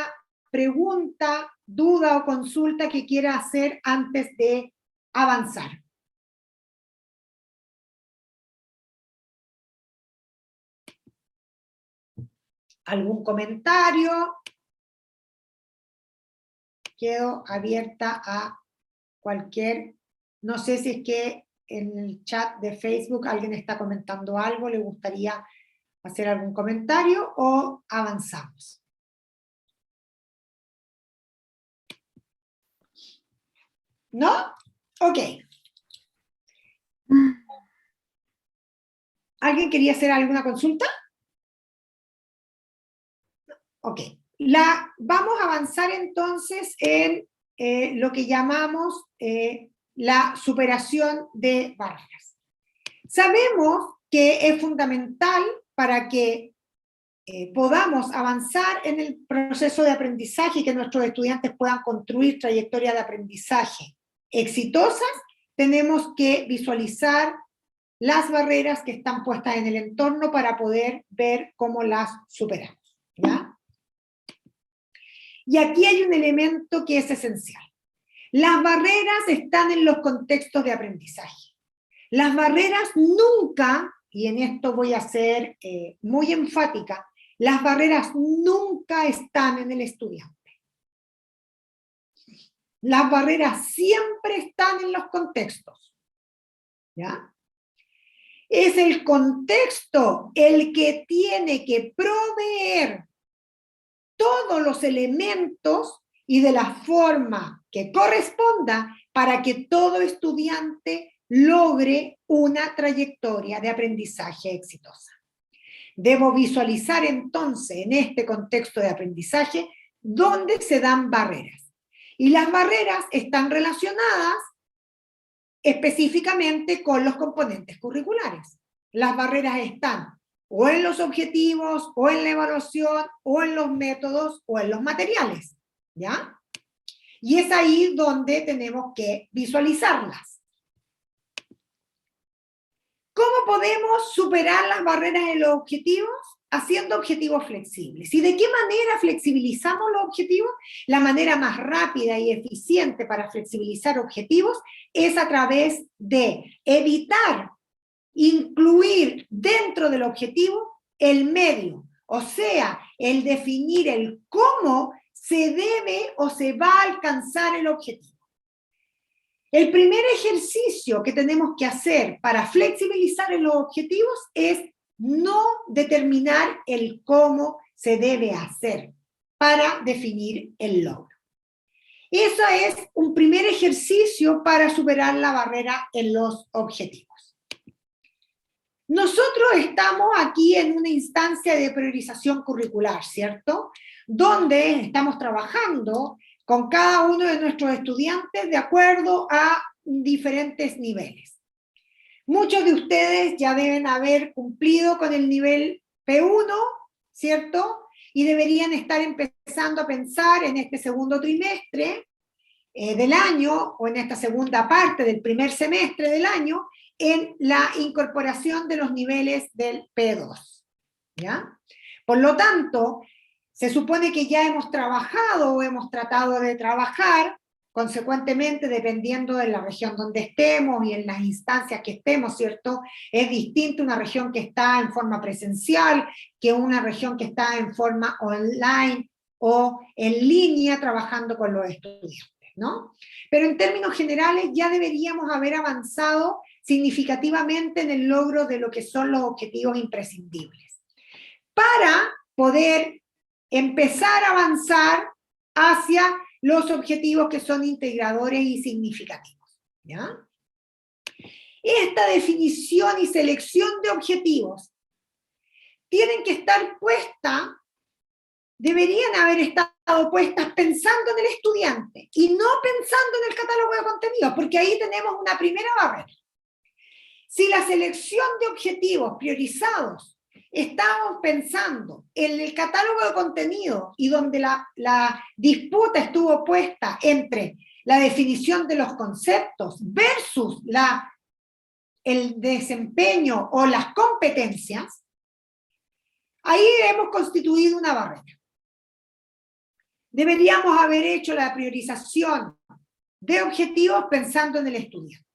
pregunta, duda o consulta que quiera hacer antes de avanzar. ¿Algún comentario? Quedo abierta a no sé si es que en el chat de Facebook alguien está comentando algo, le gustaría hacer algún comentario o avanzamos. ¿No? Ok. ¿Alguien quería hacer alguna consulta? Ok. Vamos a avanzar entonces en lo que llamamos la superación de barreras. Sabemos que es fundamental para que podamos avanzar en el proceso de aprendizaje y que nuestros estudiantes puedan construir trayectorias de aprendizaje exitosas, tenemos que visualizar las barreras que están puestas en el entorno para poder ver cómo las superamos, ¿ya? Y aquí hay un elemento que es esencial. Las barreras están en los contextos de aprendizaje. Las barreras nunca, y en esto voy a ser muy enfática, las barreras nunca están en el estudiante. Las barreras siempre están en los contextos, ¿ya? Es el contexto el que tiene que proveer todos los elementos y de la forma que corresponda para que todo estudiante logre una trayectoria de aprendizaje exitosa. Debo visualizar entonces en este contexto de aprendizaje dónde se dan barreras. Y las barreras están relacionadas específicamente con los componentes curriculares. Las barreras están o en los objetivos, o en la evaluación, o en los métodos, o en los materiales, ¿ya? Y es ahí donde tenemos que visualizarlas. ¿Cómo podemos superar las barreras en los objetivos? Haciendo objetivos flexibles. ¿Y de qué manera flexibilizamos los objetivos? La manera más rápida y eficiente para flexibilizar objetivos es a través de evitar incluir dentro del objetivo el medio, o sea, el definir el cómo se debe o se va a alcanzar el objetivo. El primer ejercicio que tenemos que hacer para flexibilizar en los objetivos es no determinar el cómo se debe hacer para definir el logro. Eso es un primer ejercicio para superar la barrera en los objetivos. Nosotros estamos aquí en una instancia de priorización curricular, ¿cierto? Donde estamos trabajando con cada uno de nuestros estudiantes de acuerdo a diferentes niveles. Muchos de ustedes ya deben haber cumplido con el nivel P1, ¿cierto? Y deberían estar empezando a pensar en este segundo trimestre del año, o en esta segunda parte del primer semestre del año, en la incorporación de los niveles del P2, ¿ya? Por lo tanto, se supone que ya hemos trabajado o hemos tratado de trabajar, consecuentemente, dependiendo de la región donde estemos y en las instancias que estemos, ¿cierto? Es distinto una región que está en forma presencial que una región que está en forma online o en línea trabajando con los estudiantes, ¿no? Pero en términos generales ya deberíamos haber avanzado significativamente en el logro de lo que son los objetivos imprescindibles, para poder empezar a avanzar hacia los objetivos que son integradores y significativos, ¿ya? Esta definición y selección de objetivos tienen que estar puestas, deberían haber estado puestas pensando en el estudiante y no pensando en el catálogo de contenidos, porque ahí tenemos una primera barrera. Si la selección de objetivos priorizados estamos pensando en el catálogo de contenido y donde la disputa estuvo puesta entre la definición de los conceptos versus el desempeño o las competencias, ahí hemos constituido una barrera. Deberíamos haber hecho la priorización de objetivos pensando en el estudiante.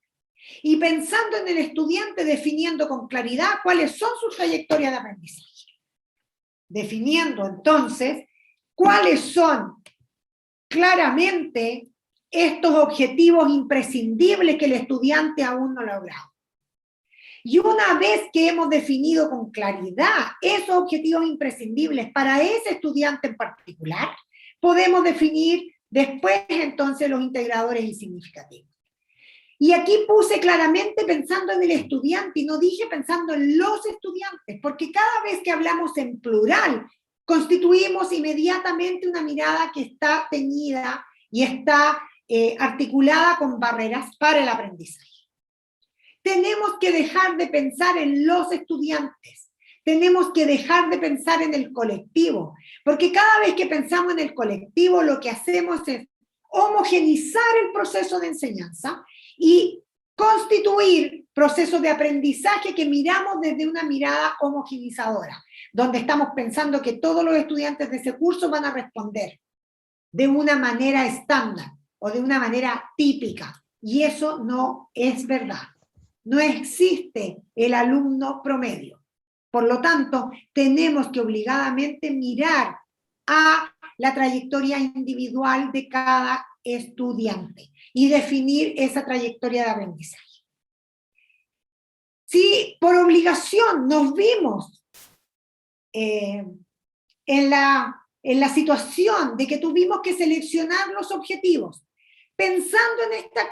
Y pensando en el estudiante, definiendo con claridad cuáles son sus trayectorias de aprendizaje. Definiendo entonces cuáles son claramente estos objetivos imprescindibles que el estudiante aún no ha logrado. Y una vez que hemos definido con claridad esos objetivos imprescindibles para ese estudiante en particular, podemos definir después entonces los integradores y significativos. Y aquí puse claramente pensando en el estudiante y no dije pensando en los estudiantes, porque cada vez que hablamos en plural, constituimos inmediatamente una mirada que está teñida y está articulada con barreras para el aprendizaje. Tenemos que dejar de pensar en los estudiantes, tenemos que dejar de pensar en el colectivo, porque cada vez que pensamos en el colectivo lo que hacemos es homogeneizar el proceso de enseñanza y constituir procesos de aprendizaje que miramos desde una mirada homogeneizadora, donde estamos pensando que todos los estudiantes de ese curso van a responder de una manera estándar o de una manera típica, y eso no es verdad. No existe el alumno promedio. Por lo tanto, tenemos que obligadamente mirar a la trayectoria individual de cada estudiante y definir esa trayectoria de aprendizaje. Si por obligación nos vimos en la situación de que tuvimos que seleccionar los objetivos, pensando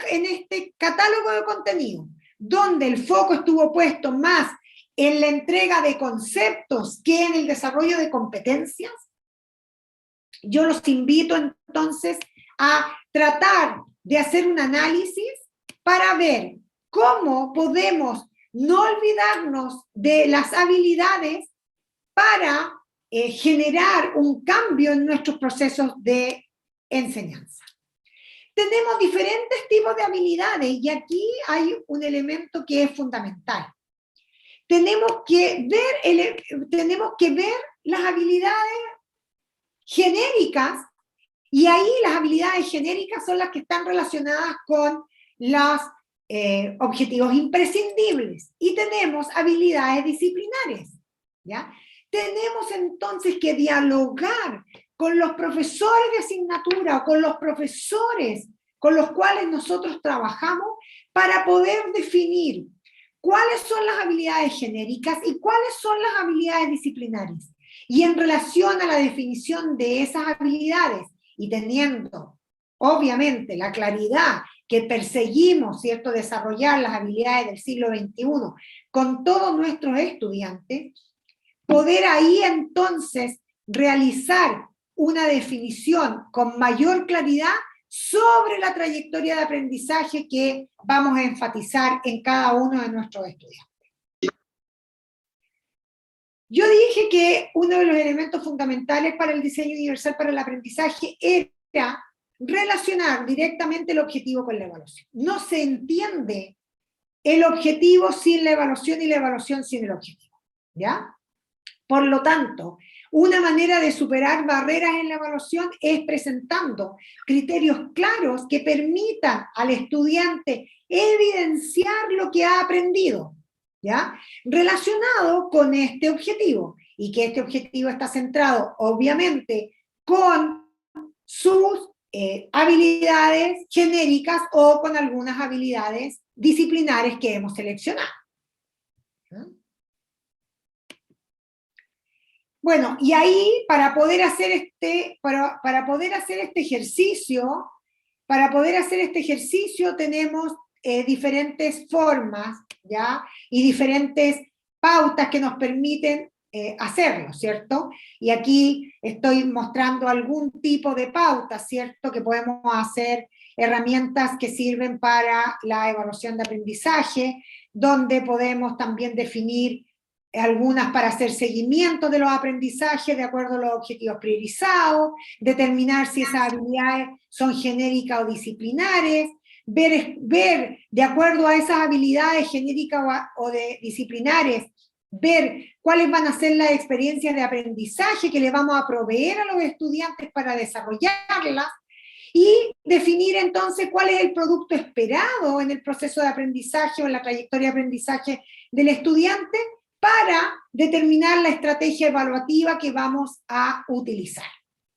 en este catálogo de contenido, donde el foco estuvo puesto más en la entrega de conceptos que en el desarrollo de competencias, yo los invito entonces a tratar de hacer un análisis para ver cómo podemos no olvidarnos de las habilidades para generar un cambio en nuestros procesos de enseñanza. Tenemos diferentes tipos de habilidades y aquí hay un elemento que es fundamental. Tenemos que ver las habilidades genéricas, y ahí las habilidades genéricas son las que están relacionadas con los objetivos imprescindibles, y tenemos habilidades disciplinares, ¿ya? Tenemos entonces que dialogar con los profesores de asignatura o con los profesores con los cuales nosotros trabajamos para poder definir cuáles son las habilidades genéricas y cuáles son las habilidades disciplinares. Y en relación a la definición de esas habilidades, y teniendo obviamente la claridad que perseguimos, ¿cierto?, desarrollar las habilidades del siglo XXI con todos nuestros estudiantes, poder ahí entonces realizar una definición con mayor claridad sobre la trayectoria de aprendizaje que vamos a enfatizar en cada uno de nuestros estudiantes. Yo dije que uno de los elementos fundamentales para el diseño universal para el aprendizaje era relacionar directamente el objetivo con la evaluación. No se entiende el objetivo sin la evaluación y la evaluación sin el objetivo, ¿ya? Por lo tanto, una manera de superar barreras en la evaluación es presentando criterios claros que permitan al estudiante evidenciar lo que ha aprendido, ¿ya?, relacionado con este objetivo, y que este objetivo está centrado, obviamente, con sus habilidades genéricas o con algunas habilidades disciplinares que hemos seleccionado. Bueno, y ahí para poder hacer este ejercicio tenemos diferentes formas, ¿ya?, y diferentes pautas que nos permiten hacerlo, ¿cierto? Y aquí estoy mostrando algún tipo de pautas, ¿cierto?, que podemos hacer, herramientas que sirven para la evaluación de aprendizaje, donde podemos también definir algunas para hacer seguimiento de los aprendizajes de acuerdo a los objetivos priorizados, determinar si esas habilidades son genéricas o disciplinares, ver de acuerdo a esas habilidades genéricas o disciplinares, ver cuáles van a ser las experiencias de aprendizaje que le vamos a proveer a los estudiantes para desarrollarlas, y definir entonces cuál es el producto esperado en el proceso de aprendizaje o en la trayectoria de aprendizaje del estudiante, para determinar la estrategia evaluativa que vamos a utilizar.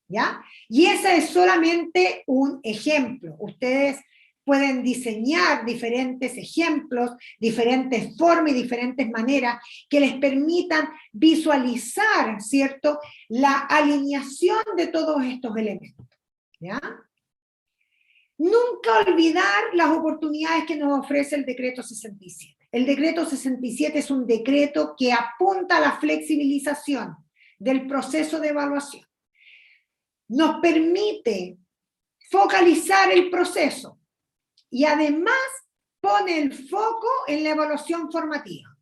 ¿ya? Y ese es solamente un ejemplo. Ustedes pueden diseñar diferentes ejemplos, diferentes formas y diferentes maneras que les permitan visualizar, ¿cierto?, la alineación de todos estos elementos, ¿ya? Nunca olvidar las oportunidades que nos ofrece el decreto 67. El decreto 67 es un decreto que apunta a la flexibilización del proceso de evaluación. Nos permite focalizar el proceso y además pone el foco en la evaluación formativa.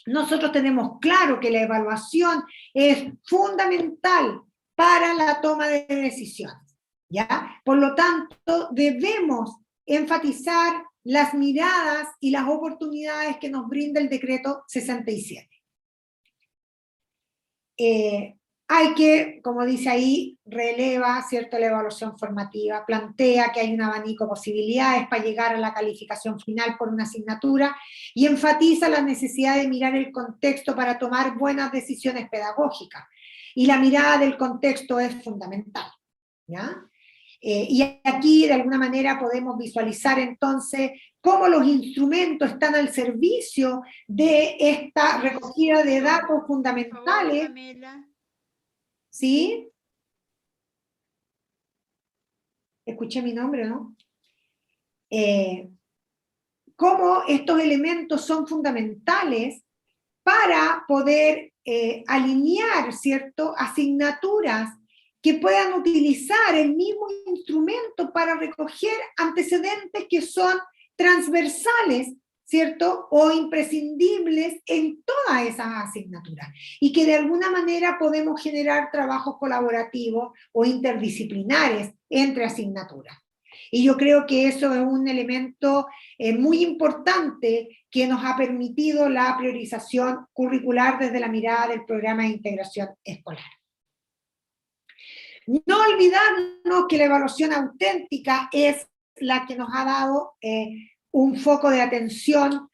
Nosotros tenemos claro que la evaluación es fundamental para la toma de decisiones, ¿ya? Por lo tanto, debemos enfatizar las miradas y las oportunidades que nos brinda el decreto 67. Hay que, como dice ahí, releva, ¿cierto?, la evaluación formativa, plantea que hay un abanico de posibilidades para llegar a la calificación final por una asignatura y enfatiza la necesidad de mirar el contexto para tomar buenas decisiones pedagógicas. Y la mirada del contexto es fundamental, ¿ya? Y aquí, de alguna manera, podemos visualizar entonces cómo los instrumentos están al servicio de esta recogida de datos fundamentales. ¿Sí? Escuché mi nombre, ¿no? Cómo estos elementos son fundamentales para poder alinear, ¿cierto?, asignaturas que puedan utilizar el mismo instrumento para recoger antecedentes que son transversales, ¿cierto?, o imprescindibles en todas esas asignaturas, y que de alguna manera podemos generar trabajos colaborativos o interdisciplinares entre asignaturas. Y yo creo que eso es un elemento muy importante que nos ha permitido la priorización curricular desde la mirada del programa de integración escolar. No olvidarnos que la evaluación auténtica es la que nos ha dado un foco de atención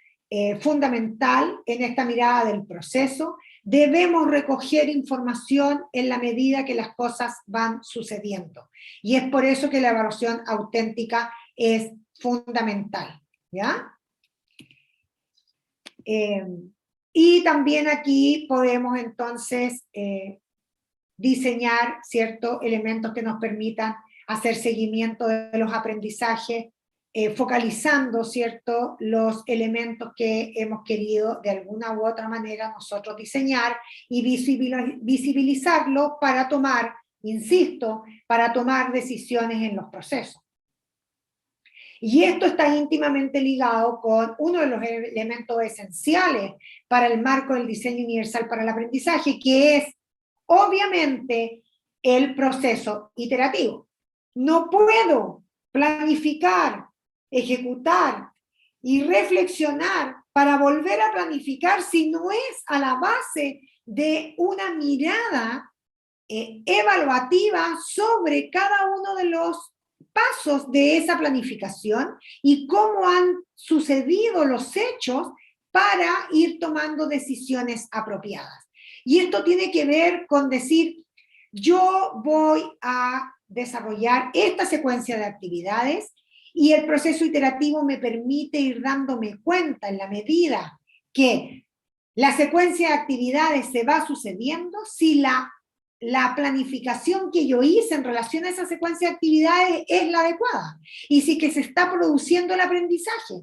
fundamental en esta mirada del proceso. Debemos recoger información en la medida que las cosas van sucediendo. Y es por eso que la evaluación auténtica es fundamental, ¿ya? Y también aquí podemos entonces diseñar ciertos elementos que nos permitan hacer seguimiento de los aprendizajes, focalizando, ¿cierto?, los elementos que hemos querido de alguna u otra manera nosotros diseñar y visibilizarlos para tomar, insisto, para tomar decisiones en los procesos. Y esto está íntimamente ligado con uno de los elementos esenciales para el marco del diseño universal para el aprendizaje, que es, obviamente, el proceso iterativo. No puedo planificar, ejecutar y reflexionar para volver a planificar si no es a la base de una mirada evaluativa sobre cada uno de los pasos de esa planificación y cómo han sucedido los hechos para ir tomando decisiones apropiadas. Y esto tiene que ver con decir, yo voy a desarrollar esta secuencia de actividades y el proceso iterativo me permite ir dándome cuenta en la medida que la secuencia de actividades se va sucediendo, si la planificación que yo hice en relación a esa secuencia de actividades es la adecuada y si que se está produciendo el aprendizaje.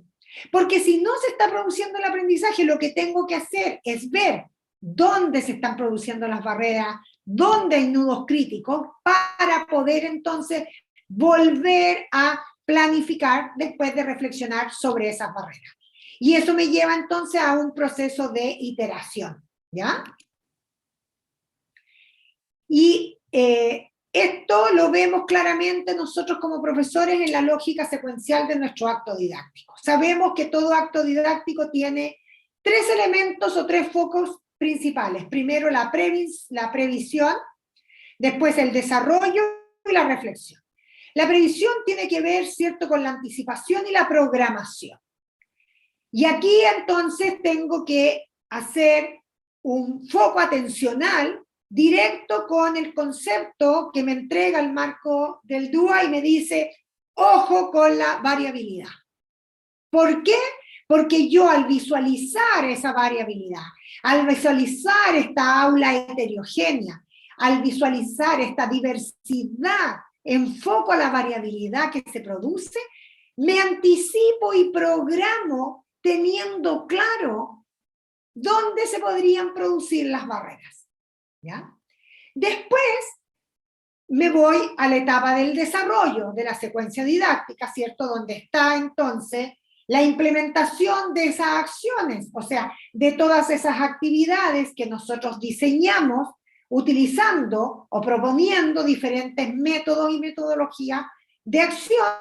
Porque si no se está produciendo el aprendizaje, lo que tengo que hacer es ver dónde se están produciendo las barreras, dónde hay nudos críticos, para poder entonces volver a planificar después de reflexionar sobre esas barreras. Y eso me lleva entonces a un proceso de iteración, ¿ya? Y esto lo vemos claramente nosotros como profesores en la lógica secuencial de nuestro acto didáctico. Sabemos que todo acto didáctico tiene tres elementos o tres focos principales. Primero la previsión, después el desarrollo y la reflexión. La previsión tiene que ver, ¿cierto?, con la anticipación y la programación. Y aquí entonces tengo que hacer un foco atencional directo con el concepto que me entrega el marco del DUA y me dice, ojo con la variabilidad. ¿Por qué? Porque yo al visualizar esa variabilidad, al visualizar esta aula heterogénea, al visualizar esta diversidad, enfoco a la variabilidad que se produce, me anticipo y programo teniendo claro dónde se podrían producir las barreras. ¿Ya? Después me voy a la etapa del desarrollo de la secuencia didáctica, ¿cierto? Donde está entonces la implementación de esas acciones, o sea, de todas esas actividades que nosotros diseñamos utilizando o proponiendo diferentes métodos y metodologías de acción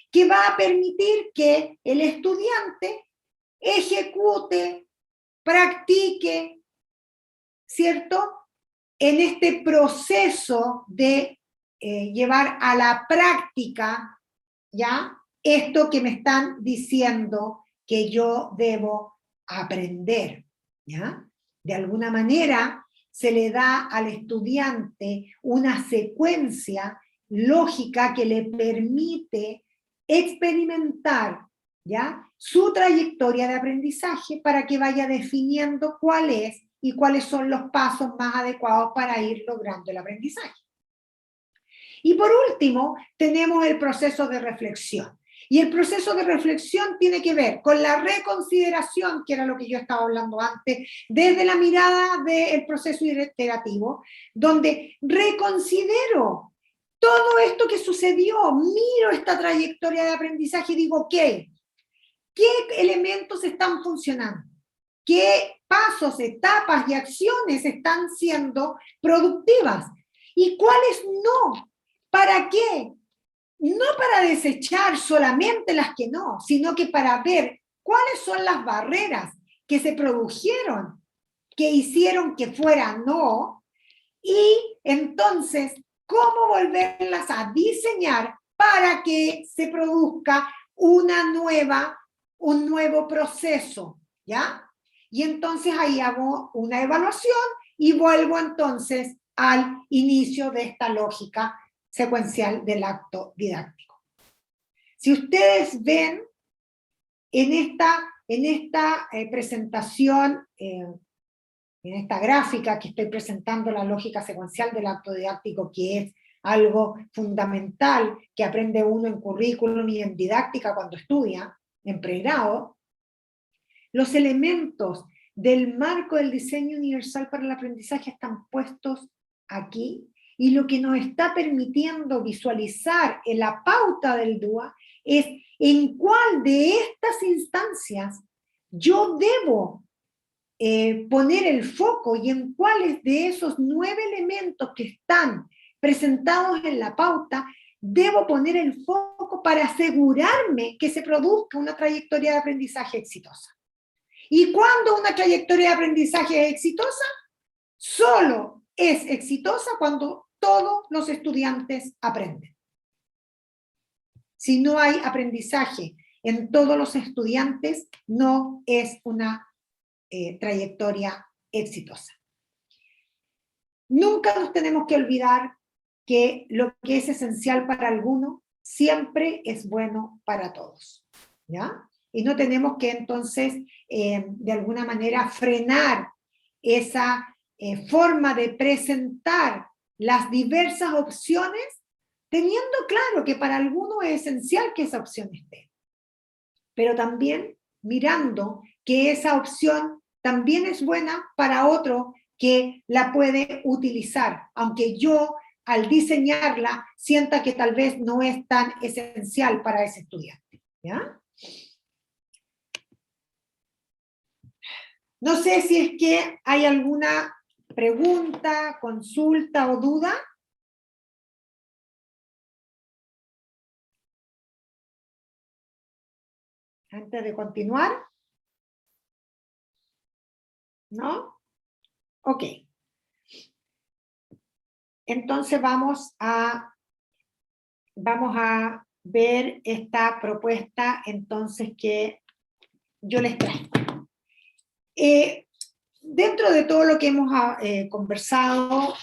que va a permitir que el estudiante ejecute, practique, ¿cierto?, en este proceso de llevar a la práctica, ¿ya?, esto que me están diciendo que yo debo aprender, ¿ya? De alguna manera se le da al estudiante una secuencia lógica que le permite experimentar, ¿ya?, su trayectoria de aprendizaje para que vaya definiendo cuál es y cuáles son los pasos más adecuados para ir logrando el aprendizaje. Y por último, tenemos el proceso de reflexión. Y el proceso de reflexión tiene que ver con la reconsideración, que era lo que yo estaba hablando antes, desde la mirada del proceso iterativo, donde reconsidero todo esto que sucedió, miro esta trayectoria de aprendizaje y digo, ok, ¿qué elementos están funcionando? ¿Qué pasos, etapas y acciones están siendo productivas? ¿Y cuáles no? ¿Para qué? No para desechar solamente las que no, sino que para ver cuáles son las barreras que se produjeron, que hicieron que fuera no, y entonces cómo volverlas a diseñar para que se produzca un nuevo proceso, ¿ya? Y entonces ahí hago una evaluación y vuelvo entonces al inicio de esta lógica secuencial del acto didáctico. Si ustedes ven en esta presentación, en esta gráfica que estoy presentando la lógica secuencial del acto didáctico, que es algo fundamental que aprende uno en currículum y en didáctica cuando estudia, en pregrado, los elementos del marco del diseño universal para el aprendizaje están puestos aquí, y lo que nos está permitiendo visualizar en la pauta del DUA es en cuál de estas instancias yo debo poner el foco y en cuáles de esos 9 elementos que están presentados en la pauta debo poner el foco para asegurarme que se produzca una trayectoria de aprendizaje exitosa. ¿Y cuándo una trayectoria de aprendizaje es exitosa? Solo es exitosa cuando todos los estudiantes aprenden. Si no hay aprendizaje en todos los estudiantes, no es una trayectoria exitosa. Nunca nos tenemos que olvidar que lo que es esencial para alguno siempre es bueno para todos, ¿ya? Y no tenemos que entonces, de alguna manera, frenar esa forma de presentar las diversas opciones, teniendo claro que para algunos es esencial que esa opción esté. Pero también mirando que esa opción también es buena para otro que la puede utilizar, aunque yo al diseñarla sienta que tal vez no es tan esencial para ese estudiante, ¿ya? No sé si es que hay alguna pregunta, consulta o duda. Antes de continuar. ¿No? Ok. Entonces vamos a ver esta propuesta entonces que yo les traigo. dentro de todo lo que hemos conversado,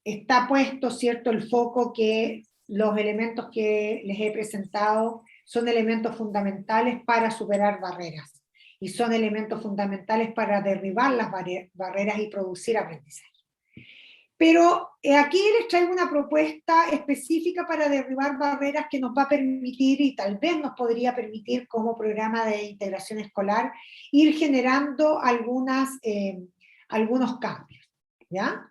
está puesto, ¿cierto?, el foco que los elementos que les he presentado son elementos fundamentales para superar barreras, y son elementos fundamentales para derribar las barreras y producir aprendizaje. Pero aquí les traigo una propuesta específica para derribar barreras que nos va a permitir, y tal vez nos podría permitir como programa de integración escolar, ir generando algunos cambios, ¿ya?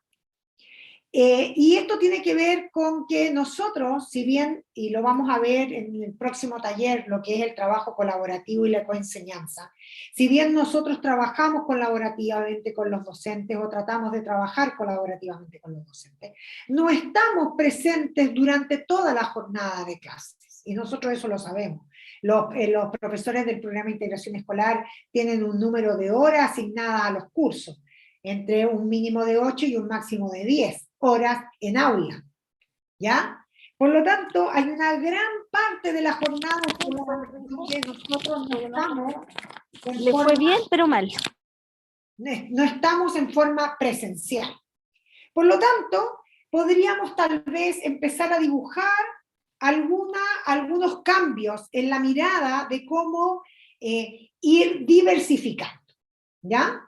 Y esto tiene que ver con que nosotros, si bien, y lo vamos a ver en el próximo taller, lo que es el trabajo colaborativo y la coenseñanza, si bien nosotros trabajamos colaborativamente con los docentes o tratamos de trabajar colaborativamente con los docentes, no estamos presentes durante toda la jornada de clases, y nosotros eso lo sabemos. Los profesores del programa de integración escolar tienen un número de horas asignadas a los cursos, entre un mínimo de 8 y un máximo de 10 horas en aula, ¿ya? Por lo tanto, hay una gran parte de la jornada donde nosotros no estamos Le fue bien, pero mal. no estamos en forma presencial. Por lo tanto, podríamos tal vez empezar a dibujar algunos cambios en la mirada de cómo ir diversificando, ¿ya?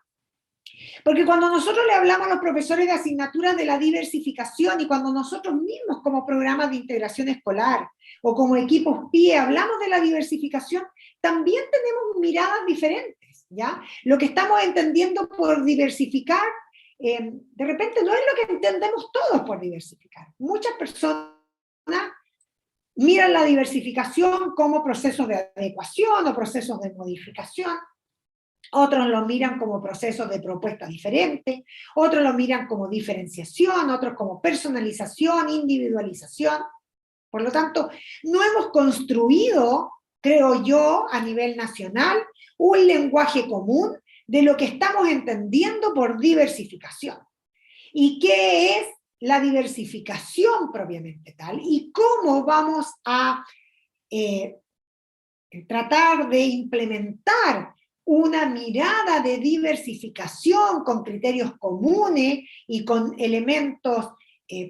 Porque cuando nosotros le hablamos a los profesores de asignaturas de la diversificación, y cuando nosotros mismos como programas de integración escolar o como equipos PIE hablamos de la diversificación, también tenemos miradas diferentes, ¿ya? Lo que estamos entendiendo por diversificar, de repente no es lo que entendemos todos por diversificar. Muchas personas miran la diversificación como procesos de adecuación o procesos de modificación. Otros lo miran como procesos de propuesta diferente, otros lo miran como diferenciación, otros como personalización, individualización. Por lo tanto, no hemos construido, creo yo, a nivel nacional, un lenguaje común de lo que estamos entendiendo por diversificación. ¿Y qué es la diversificación propiamente tal? ¿Y cómo vamos a tratar de implementar una mirada de diversificación con criterios comunes y con elementos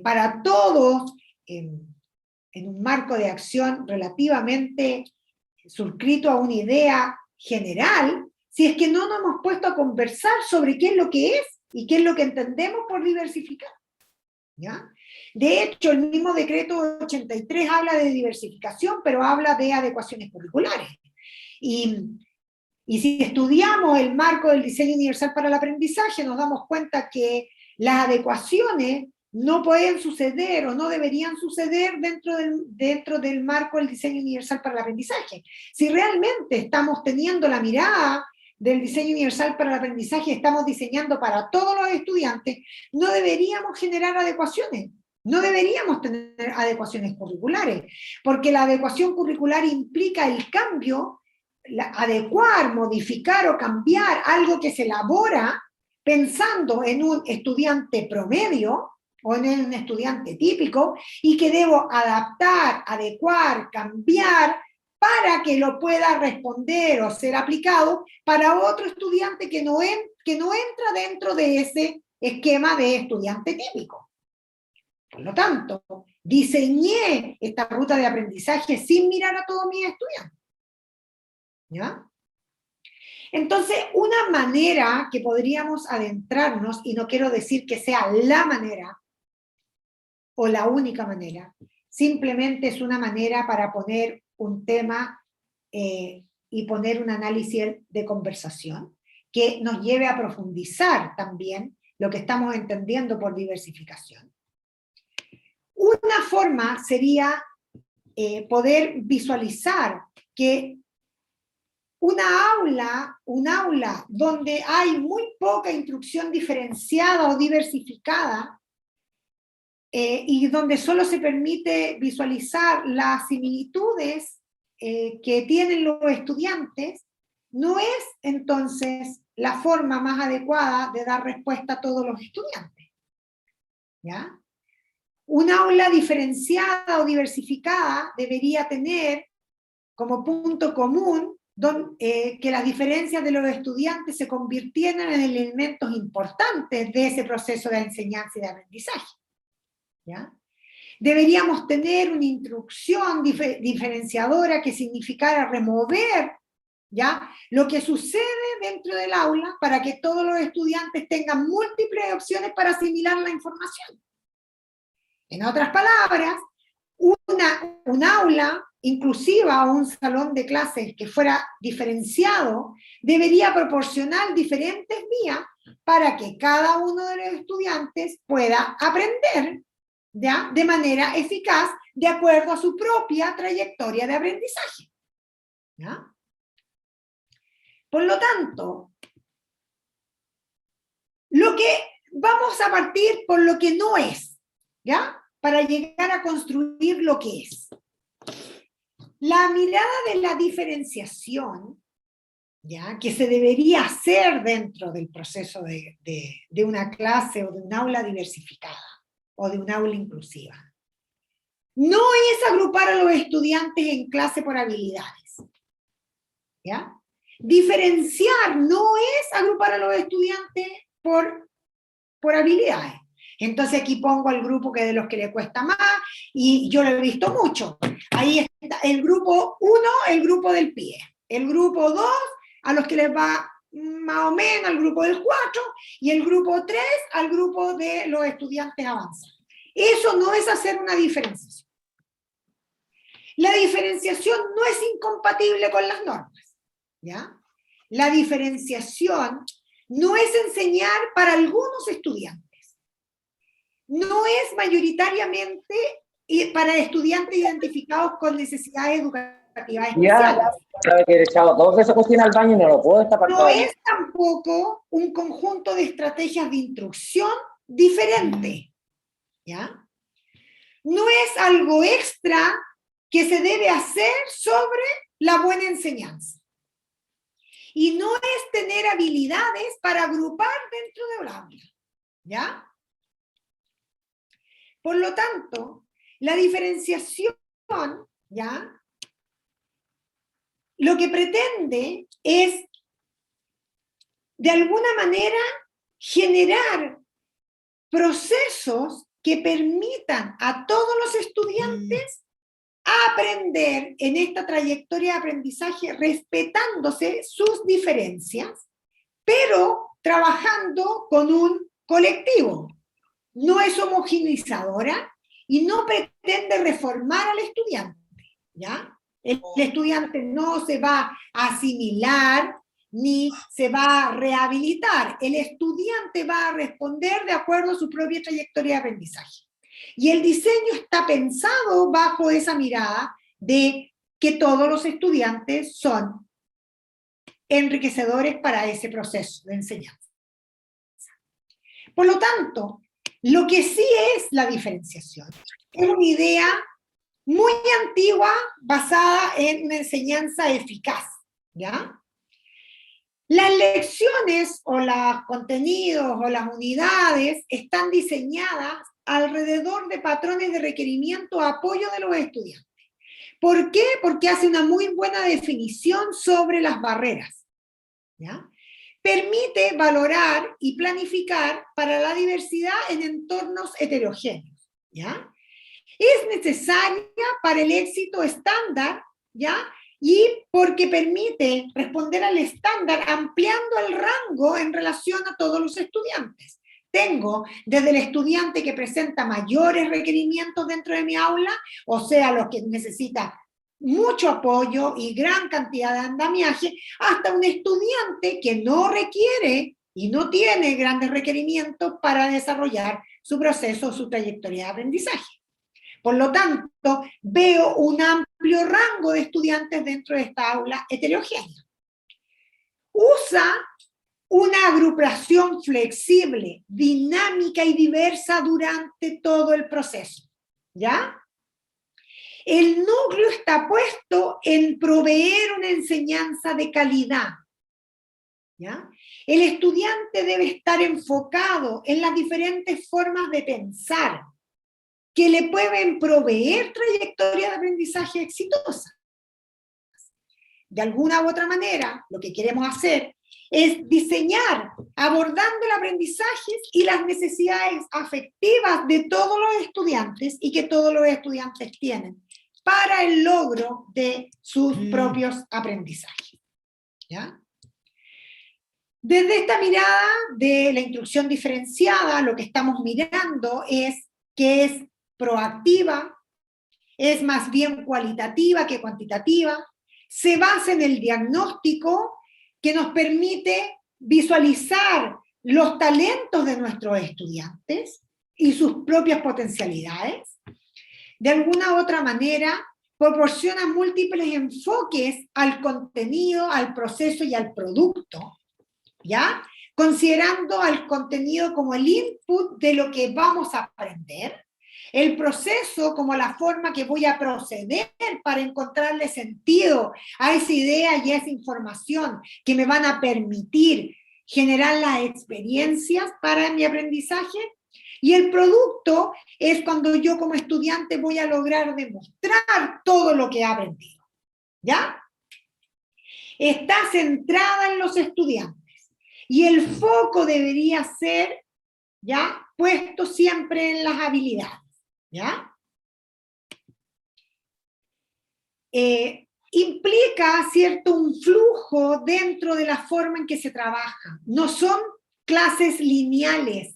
para todos en un marco de acción relativamente suscrito a una idea general, si es que no nos hemos puesto a conversar sobre qué es lo que es y qué es lo que entendemos por diversificar, ¿ya? De hecho, el mismo decreto 83 habla de diversificación, pero habla de adecuaciones curriculares. Y si estudiamos el marco del diseño universal para el aprendizaje, nos damos cuenta que las adecuaciones no pueden suceder o no deberían suceder dentro del marco del diseño universal para el aprendizaje. Si realmente estamos teniendo la mirada del diseño universal para el aprendizaje, estamos diseñando para todos los estudiantes, no deberíamos generar adecuaciones. No deberíamos tener adecuaciones curriculares, porque la adecuación curricular implica el cambio, adecuar, modificar o cambiar algo que se elabora pensando en un estudiante promedio o en un estudiante típico, y que debo adaptar, adecuar, cambiar para que lo pueda responder o ser aplicado para otro estudiante que no entra dentro de ese esquema de estudiante típico. Por lo tanto, diseñé esta ruta de aprendizaje sin mirar a todos mis estudiantes, ¿ya? Entonces, una manera que podríamos adentrarnos, y no quiero decir que sea la manera o la única manera, simplemente es una manera para poner un tema y poner un análisis de conversación que nos lleve a profundizar también lo que estamos entendiendo por diversificación. Una forma sería poder visualizar que un aula donde hay muy poca instrucción diferenciada o diversificada y donde solo se permite visualizar las similitudes que tienen los estudiantes, no es entonces la forma más adecuada de dar respuesta a todos los estudiantes, ¿ya? Un aula diferenciada o diversificada debería tener como punto común que las diferencias de los estudiantes se convirtieran en elementos importantes de ese proceso de enseñanza y de aprendizaje. ¿Ya? Deberíamos tener una instrucción diferenciadora que significara remover, ¿ya?, lo que sucede dentro del aula para que todos los estudiantes tengan múltiples opciones para asimilar la información. En otras palabras, un aula inclusiva o un salón de clases que fuera diferenciado debería proporcionar diferentes vías para que cada uno de los estudiantes pueda aprender, ¿ya?, de manera eficaz de acuerdo a su propia trayectoria de aprendizaje. ¿Ya? Por lo tanto, vamos a partir por lo que no es, ¿ya?, para llegar a construir lo que es. La mirada de la diferenciación, ¿ya?, que se debería hacer dentro del proceso de una clase o de un aula diversificada o de un aula inclusiva, no es agrupar a los estudiantes en clase por habilidades, ¿ya? Diferenciar no es agrupar a los estudiantes por habilidades. Entonces aquí pongo al grupo que de los que le cuesta más, y yo lo he visto mucho. Ahí está el grupo 1, el grupo del pie. El grupo 2, a los que les va más o menos, al grupo del 4, y el grupo 3, al grupo de los estudiantes avanzados. Eso no es hacer una diferenciación. La diferenciación no es incompatible con las normas, ¿ya? La diferenciación no es enseñar para algunos estudiantes. No es mayoritariamente para estudiantes identificados con necesidades educativas especiales. Ya, que he echado 2 veces cocina al baño y no lo puedo destapar No todavía. es tampoco un conjunto de estrategias de instrucción diferente, ¿ya? No es algo extra que se debe hacer sobre la buena enseñanza. Y no es tener habilidades para agrupar dentro de un aula, ¿ya? Por lo tanto, la diferenciación, ¿ya?, lo que pretende es, de alguna manera, generar procesos que permitan a todos los estudiantes aprender en esta trayectoria de aprendizaje respetándose sus diferencias, pero trabajando con un colectivo. No es homogeneizadora y no pretende reformar al estudiante, ¿ya? El estudiante no se va a asimilar ni se va a rehabilitar. El estudiante va a responder de acuerdo a su propia trayectoria de aprendizaje. Y el diseño está pensado bajo esa mirada de que todos los estudiantes son enriquecedores para ese proceso de enseñanza. Por lo tanto, lo que sí es la diferenciación es una idea muy antigua basada en una enseñanza eficaz, ¿ya? Las lecciones o los contenidos o las unidades están diseñadas alrededor de patrones de requerimiento o apoyo de los estudiantes. ¿Por qué? Porque hace una muy buena definición sobre las barreras, ¿ya? Permite valorar y planificar para la diversidad en entornos heterogéneos, ¿ya? Es necesaria para el éxito estándar, ¿ya? Y porque permite responder al estándar ampliando el rango en relación a todos los estudiantes. Tengo desde el estudiante que presenta mayores requerimientos dentro de mi aula, o sea, los que necesita mucho apoyo y gran cantidad de andamiaje, hasta un estudiante que no requiere y no tiene grandes requerimientos para desarrollar su proceso, su trayectoria de aprendizaje. Por lo tanto, veo un amplio rango de estudiantes dentro de esta aula heterogénea. Usa una agrupación flexible, dinámica y diversa durante todo el proceso, ¿ya? El núcleo está puesto en proveer una enseñanza de calidad, ¿ya? El estudiante debe estar enfocado en las diferentes formas de pensar que le pueden proveer trayectorias de aprendizaje exitosas. de alguna u otra manera, lo que queremos hacer es diseñar, abordando el aprendizaje y las necesidades afectivas de todos los estudiantes y que todos los estudiantes tienen para el logro de sus propios aprendizajes. ¿Ya? Desde esta mirada de la instrucción diferenciada, lo que estamos mirando es que es proactiva, es más bien cualitativa que cuantitativa, se basa en el diagnóstico que nos permite visualizar los talentos de nuestros estudiantes y sus propias potencialidades. De alguna u otra manera, proporciona múltiples enfoques al contenido, al proceso y al producto, ¿ya? Considerando al contenido como el input de lo que vamos a aprender, el proceso como la forma que voy a proceder para encontrarle sentido a esa idea y a esa información que me van a permitir generar las experiencias para mi aprendizaje. Y el producto es cuando yo como estudiante voy a lograr demostrar todo lo que he aprendido. ¿Ya? Está centrada en los estudiantes. Y el foco debería ser, ¿ya?, puesto siempre en las habilidades. ¿Ya? Implica, ¿cierto?, un flujo dentro de la forma en que se trabaja. No son clases lineales,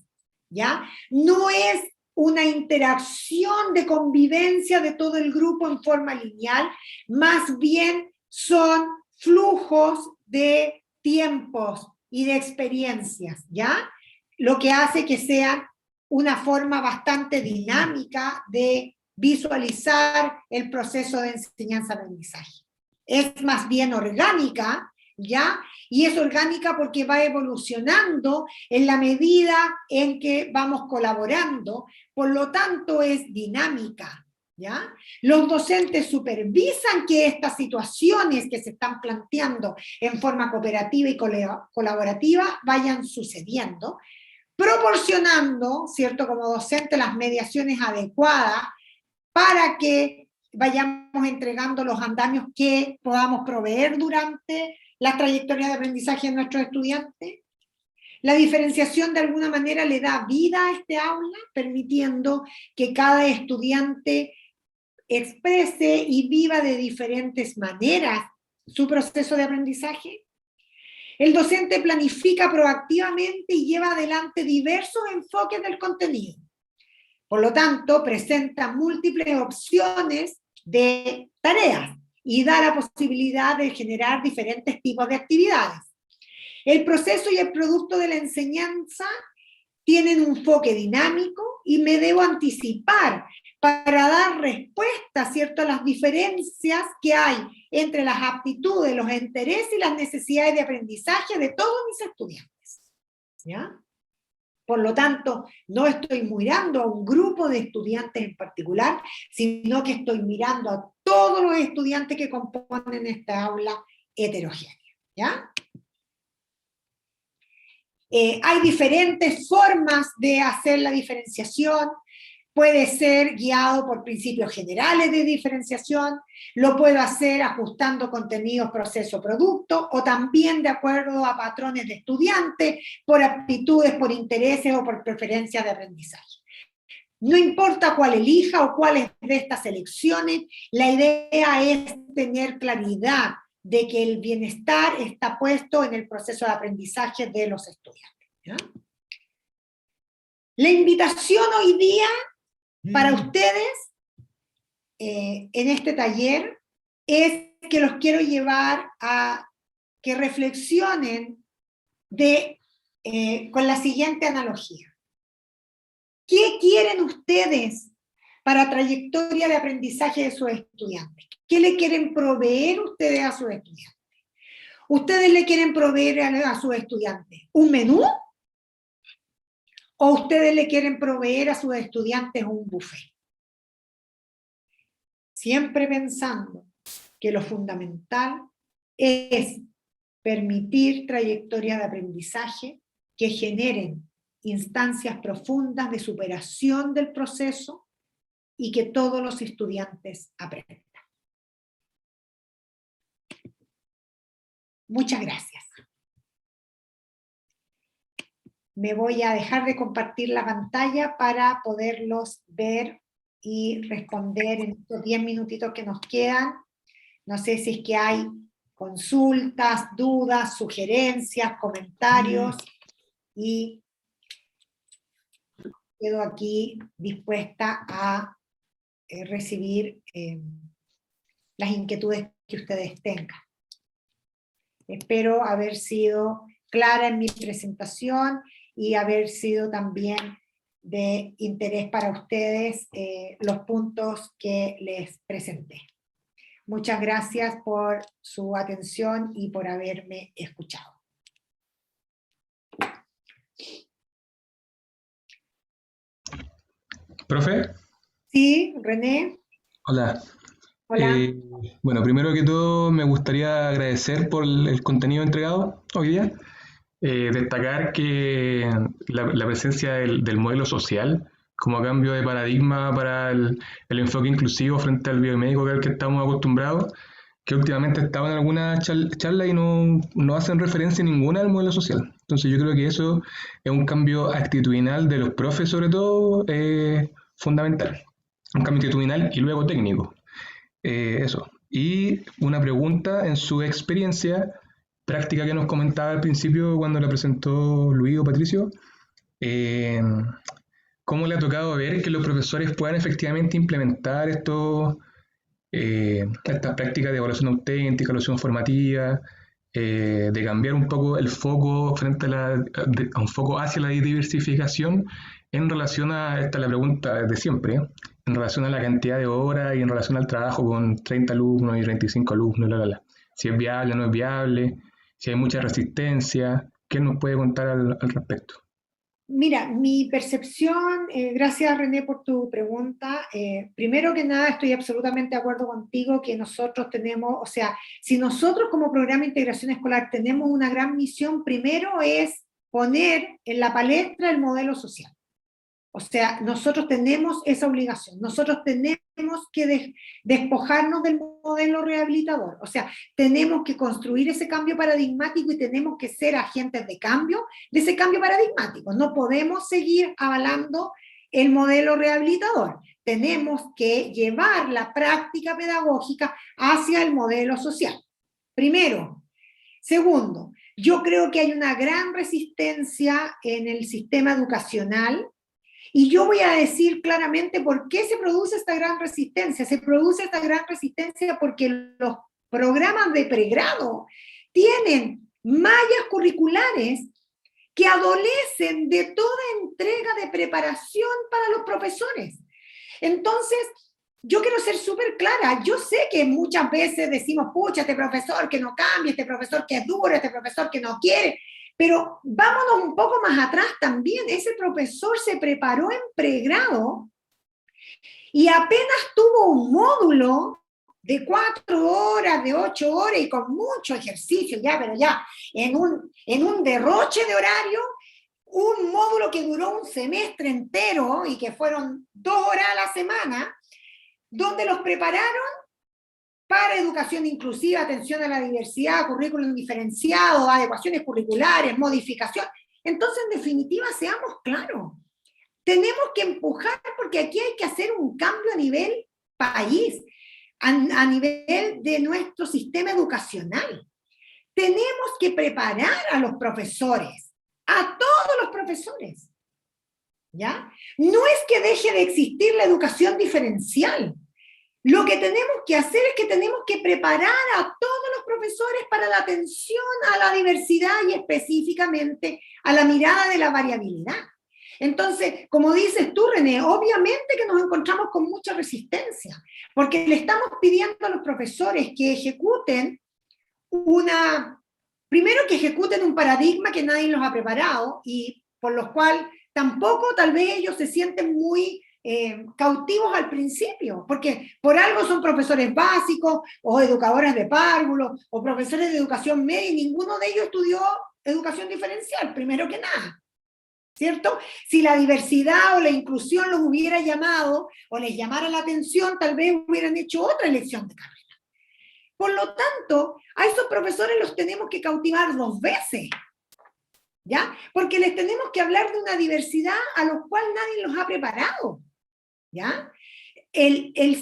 ¿ya? No es una interacción de convivencia de todo el grupo en forma lineal, más bien son flujos de tiempos y de experiencias, ¿ya? Lo que hace que sea una forma bastante dinámica de visualizar el proceso de enseñanza-aprendizaje. Es más bien orgánica, ¿ya? Y es orgánica porque va evolucionando en la medida en que vamos colaborando, por lo tanto es dinámica, ¿ya? Los docentes supervisan que estas situaciones que se están planteando en forma cooperativa y colaborativa vayan sucediendo, proporcionando, ¿cierto?, como docente las mediaciones adecuadas para que vayamos entregando los andamios que podamos proveer durante la trayectoria de aprendizaje de nuestros estudiantes. La diferenciación de alguna manera le da vida a este aula, permitiendo que cada estudiante exprese y viva de diferentes maneras su proceso de aprendizaje. El docente planifica proactivamente y lleva adelante diversos enfoques del contenido. Por lo tanto, presenta múltiples opciones de tareas y da la posibilidad de generar diferentes tipos de actividades. El proceso y el producto de la enseñanza tienen un enfoque dinámico y me debo anticipar para dar respuesta, ¿cierto?, a las diferencias que hay entre las aptitudes, los intereses y las necesidades de aprendizaje de todos mis estudiantes. ¿Ya? Por lo tanto, no estoy mirando a un grupo de estudiantes en particular, sino que estoy mirando a todos los estudiantes que componen esta aula heterogénea. ¿Ya? Hay diferentes formas de hacer la diferenciación. Puede ser guiado por principios generales de diferenciación, lo puedo hacer ajustando contenidos, proceso, producto, o también de acuerdo a patrones de estudiantes, por aptitudes, por intereses o por preferencias de aprendizaje. No importa cuál elija o cuáles de estas elecciones, la idea es tener claridad de que el bienestar está puesto en el proceso de aprendizaje de los estudiantes. ¿Ya? La invitación hoy día para ustedes, en este taller, es que los quiero llevar a que reflexionen con la siguiente analogía. ¿Qué quieren ustedes para trayectoria de aprendizaje de sus estudiantes? ¿Qué le quieren proveer ustedes a sus estudiantes? ¿Ustedes le quieren proveer a sus estudiantes un menú? ¿O ustedes le quieren proveer a sus estudiantes un buffet? Siempre pensando que lo fundamental es permitir trayectorias de aprendizaje que generen instancias profundas de superación del proceso y que todos los estudiantes aprendan. Muchas gracias. Me voy a dejar de compartir la pantalla para poderlos ver y responder en estos 10 minutitos que nos quedan. No sé si es que hay consultas, dudas, sugerencias, comentarios, y quedo aquí dispuesta a recibir las inquietudes que ustedes tengan. Espero haber sido clara en mi presentación y haber sido también de interés para ustedes los puntos que les presenté. Muchas gracias por su atención y por haberme escuchado. ¿Profe? Sí, René. Hola. Hola. Bueno, primero que todo me gustaría agradecer por el contenido entregado hoy día. Destacar que la presencia del modelo social como cambio de paradigma para el enfoque inclusivo frente al biomédico que es el que estamos acostumbrados, que últimamente estaban en algunas charlas y no hacen referencia ninguna al modelo social. Entonces yo creo que eso es un cambio actitudinal de los profes, sobre todo, fundamental. Un cambio actitudinal y luego técnico. Eso. Y una pregunta, en su experiencia práctica que nos comentaba al principio cuando la presentó Luis o Patricio, ¿cómo le ha tocado ver que los profesores puedan efectivamente implementar estas prácticas de evaluación auténtica, evaluación formativa, de cambiar un poco el foco frente a un foco hacia la diversificación en relación a, esta es la pregunta de siempre, en relación a la cantidad de horas y en relación al trabajo con 30 alumnos y 35 alumnos, si es viable o no es viable, si hay mucha resistencia? ¿Qué nos puede contar al respecto? Mira, mi percepción, gracias René por tu pregunta, primero que nada estoy absolutamente de acuerdo contigo que nosotros tenemos, o sea, si nosotros como programa de integración escolar tenemos una gran misión, primero es poner en la palestra el modelo social. O sea, nosotros tenemos esa obligación, nosotros tenemos que despojarnos del modelo rehabilitador, o sea, tenemos que construir ese cambio paradigmático y tenemos que ser agentes de cambio, de ese cambio paradigmático. No podemos seguir avalando el modelo rehabilitador, tenemos que llevar la práctica pedagógica hacia el modelo social, primero. Segundo, yo creo que hay una gran resistencia en el sistema educacional. Y yo voy a decir claramente por qué se produce esta gran resistencia. Se produce esta gran resistencia porque los programas de pregrado tienen mallas curriculares que adolecen de toda entrega de preparación para los profesores. Entonces, yo quiero ser súper clara. Yo sé que muchas veces decimos, pucha, este profesor que no cambia, este profesor que es duro, este profesor que no quiere. Pero vámonos un poco más atrás también, ese profesor se preparó en pregrado y apenas tuvo un módulo de 4 horas, de 8 horas y con mucho ejercicio, ya, pero ya en un derroche de horario, un módulo que duró un semestre entero y que fueron 2 horas a la semana, donde los prepararon para educación inclusiva, atención a la diversidad, currículum diferenciado, adecuaciones curriculares, modificación. Entonces, en definitiva, seamos claros. Tenemos que empujar porque aquí hay que hacer un cambio a nivel país, a nivel de nuestro sistema educacional. Tenemos que preparar a los profesores, a todos los profesores. ¿Ya? No es que deje de existir la educación diferencial. Lo que tenemos que hacer es que tenemos que preparar a todos los profesores para la atención a la diversidad y específicamente a la mirada de la variabilidad. Entonces, como dices tú, René, obviamente que nos encontramos con mucha resistencia, porque le estamos pidiendo a los profesores que ejecuten primero que ejecuten un paradigma que nadie los ha preparado y por los cuales tampoco tal vez ellos se sienten muy cautivos al principio, porque por algo son profesores básicos, o educadores de párvulo, o profesores de educación media, y ninguno de ellos estudió educación diferencial, primero que nada, ¿cierto? Si la diversidad o la inclusión los hubiera llamado, o les llamara la atención, tal vez hubieran hecho otra elección de carrera. Por lo tanto, a esos profesores los tenemos que cautivar 2 veces, ¿ya? Porque les tenemos que hablar de una diversidad a la cual nadie los ha preparado, ¿ya?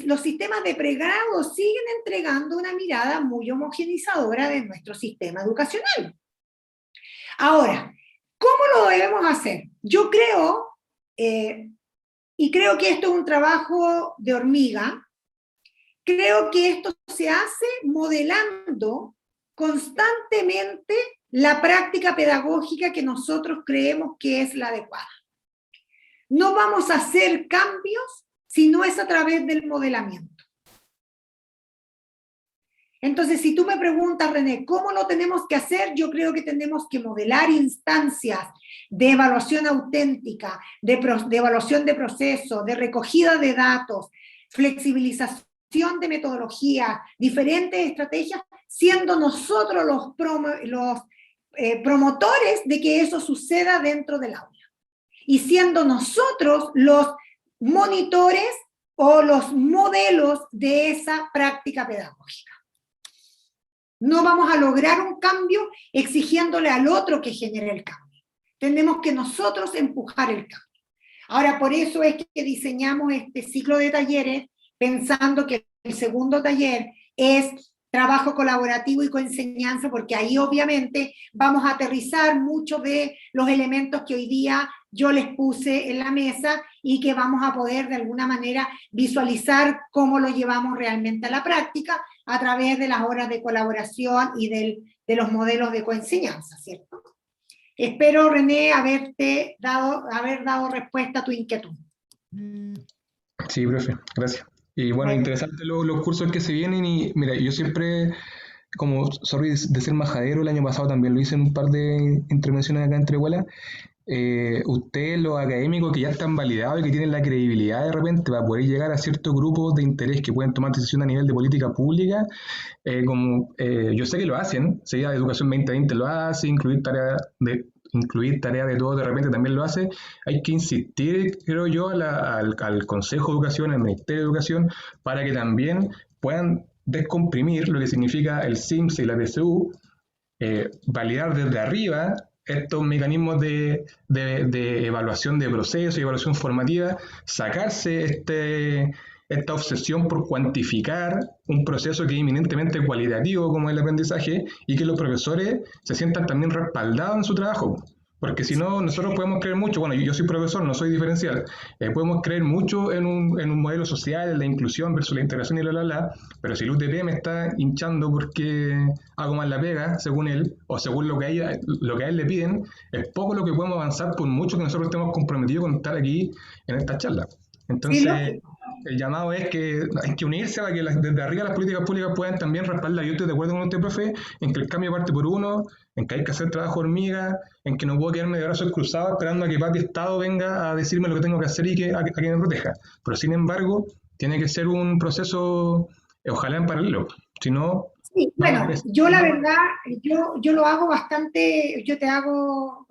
Los sistemas de pregrado siguen entregando una mirada muy homogeneizadora de nuestro sistema educacional. Ahora, ¿cómo lo debemos hacer? Yo creo, y creo que esto es un trabajo de hormiga, creo que esto se hace modelando constantemente la práctica pedagógica que nosotros creemos que es la adecuada. No vamos a hacer cambios si no es a través del modelamiento. Entonces, si tú me preguntas, René, ¿cómo lo tenemos que hacer? Yo creo que tenemos que modelar instancias de evaluación auténtica, de evaluación de procesos, de recogida de datos, flexibilización de metodología, diferentes estrategias, siendo nosotros los promotores de que eso suceda dentro del aula. Y siendo nosotros los monitores o los modelos de esa práctica pedagógica. No vamos a lograr un cambio exigiéndole al otro que genere el cambio. Tenemos que nosotros empujar el cambio. Ahora, por eso es que diseñamos este ciclo de talleres pensando que el segundo taller es trabajo colaborativo y coenseñanza, porque ahí obviamente vamos a aterrizar muchos de los elementos que hoy día yo les puse en la mesa y que vamos a poder de alguna manera visualizar cómo lo llevamos realmente a la práctica a través de las horas de colaboración y de los modelos de coenseñanza, ¿cierto? Espero, René, haber dado respuesta a tu inquietud. Sí, profe, gracias. Y bueno, interesante los cursos que se vienen y mira, yo siempre, como sorry de ser majadero, el año pasado también lo hice en un par de intervenciones acá en Trehuela. Ustedes, los académicos que ya están validados y que tienen la credibilidad de repente para poder llegar a ciertos grupos de interés que pueden tomar decisiones a nivel de política pública, yo sé que lo hacen, Seguridad de Educación 2020 lo hace, incluir tareas de todos de repente también lo hace. Hay que insistir, creo yo, al Consejo de Educación, al Ministerio de Educación, para que también puedan descomprimir lo que significa el CIMSE y la PSU, validar desde arriba estos mecanismos de evaluación de procesos y evaluación formativa, sacarse esta obsesión por cuantificar un proceso que es eminentemente cualitativo como el aprendizaje y que los profesores se sientan también respaldados en su trabajo. Porque si no, nosotros podemos creer mucho, bueno, yo soy profesor, no soy diferencial, podemos creer mucho en un modelo social, en la inclusión versus la integración y pero si el UTP me está hinchando porque hago mal la pega, según él, o según lo que a él le piden, es poco lo que podemos avanzar por mucho que nosotros estemos comprometidos con estar aquí en esta charla. Entonces, el llamado es que hay que unirse para que desde arriba las políticas públicas puedan también respaldar. Yo estoy de acuerdo con usted, profe, en que el cambio parte por uno, en que hay que hacer trabajo hormiga, en que no puedo quedarme de brazos cruzados esperando a que Pati Estado venga a decirme lo que tengo que hacer y a que me proteja. Pero sin embargo, tiene que ser un proceso, ojalá en paralelo. Si no... Sí, bueno, yo la verdad, yo lo hago bastante, yo te hago,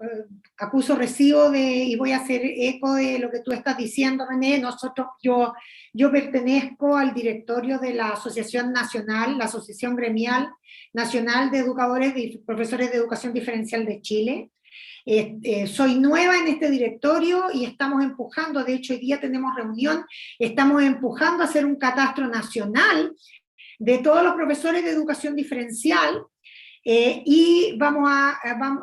acuso recibo y voy a hacer eco de lo que tú estás diciendo, René. Yo pertenezco al directorio de la Asociación Nacional, la Asociación Gremial Nacional de Educadores y Profesores de Educación Diferencial de Chile. Soy nueva en este directorio y estamos empujando, de hecho hoy día tenemos reunión, estamos empujando a hacer un catastro nacional de todos los profesores de educación diferencial, y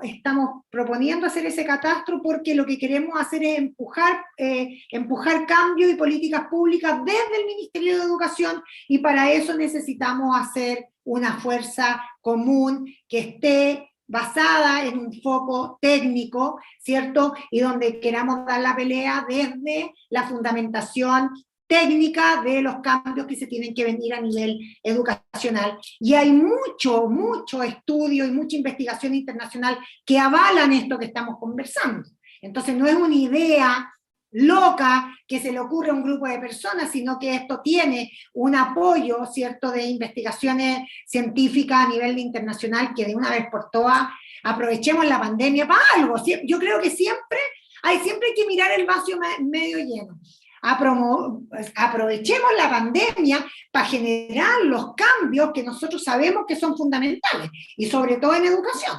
estamos proponiendo hacer ese catastro porque lo que queremos hacer es empujar cambios y políticas públicas desde el Ministerio de Educación, y para eso necesitamos hacer una fuerza común que esté basada en un foco técnico, ¿cierto? Y donde queramos dar la pelea desde la fundamentación técnica de los cambios que se tienen que venir a nivel educacional. Y hay mucho estudio y mucha investigación internacional que avalan esto que estamos conversando. Entonces no es una idea loca que se le ocurre a un grupo de personas, sino que esto tiene un apoyo, ¿cierto?, de investigaciones científicas a nivel internacional, que de una vez por todas aprovechemos la pandemia para algo. Yo creo que siempre hay que mirar el vaso medio lleno. aprovechemos la pandemia para generar los cambios que nosotros sabemos que son fundamentales, y sobre todo en educación,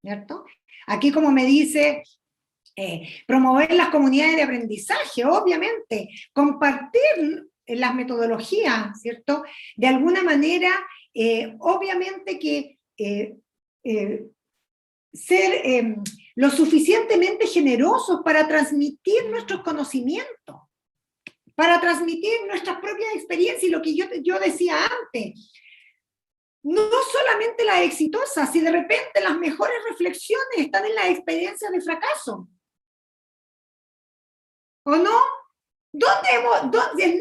¿cierto? Aquí, como me dice, promover las comunidades de aprendizaje, obviamente, compartir las metodologías, ¿cierto? De alguna manera, obviamente que ser lo suficientemente generosos para transmitir nuestros conocimientos, para transmitir nuestras propias experiencias, y lo que yo decía antes, no solamente las exitosas, si de repente las mejores reflexiones están en las experiencias de fracaso, ¿o no?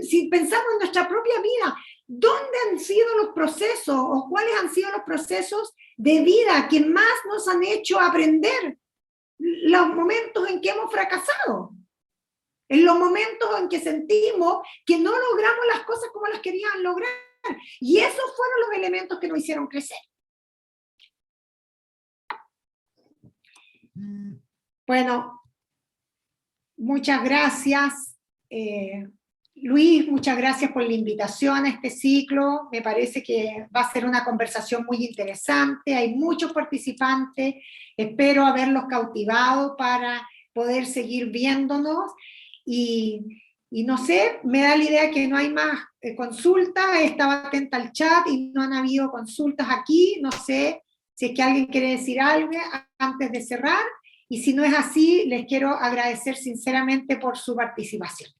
Si pensamos en nuestra propia vida, ¿dónde han sido los procesos, o cuáles han sido los procesos de vida que más nos han hecho aprender? Los momentos en que hemos fracasado, en los momentos en que sentimos que no logramos las cosas como las querían lograr, y esos fueron los elementos que nos hicieron crecer. Bueno, muchas gracias, Luis, muchas gracias por la invitación a este ciclo. Me parece que va a ser una conversación muy interesante, hay muchos participantes, espero haberlos cautivado para poder seguir viéndonos, y no sé, me da la idea que no hay más consultas. Estaba atenta al chat y no han habido consultas aquí, no sé si es que alguien quiere decir algo antes de cerrar, y si no es así, les quiero agradecer sinceramente por su participación.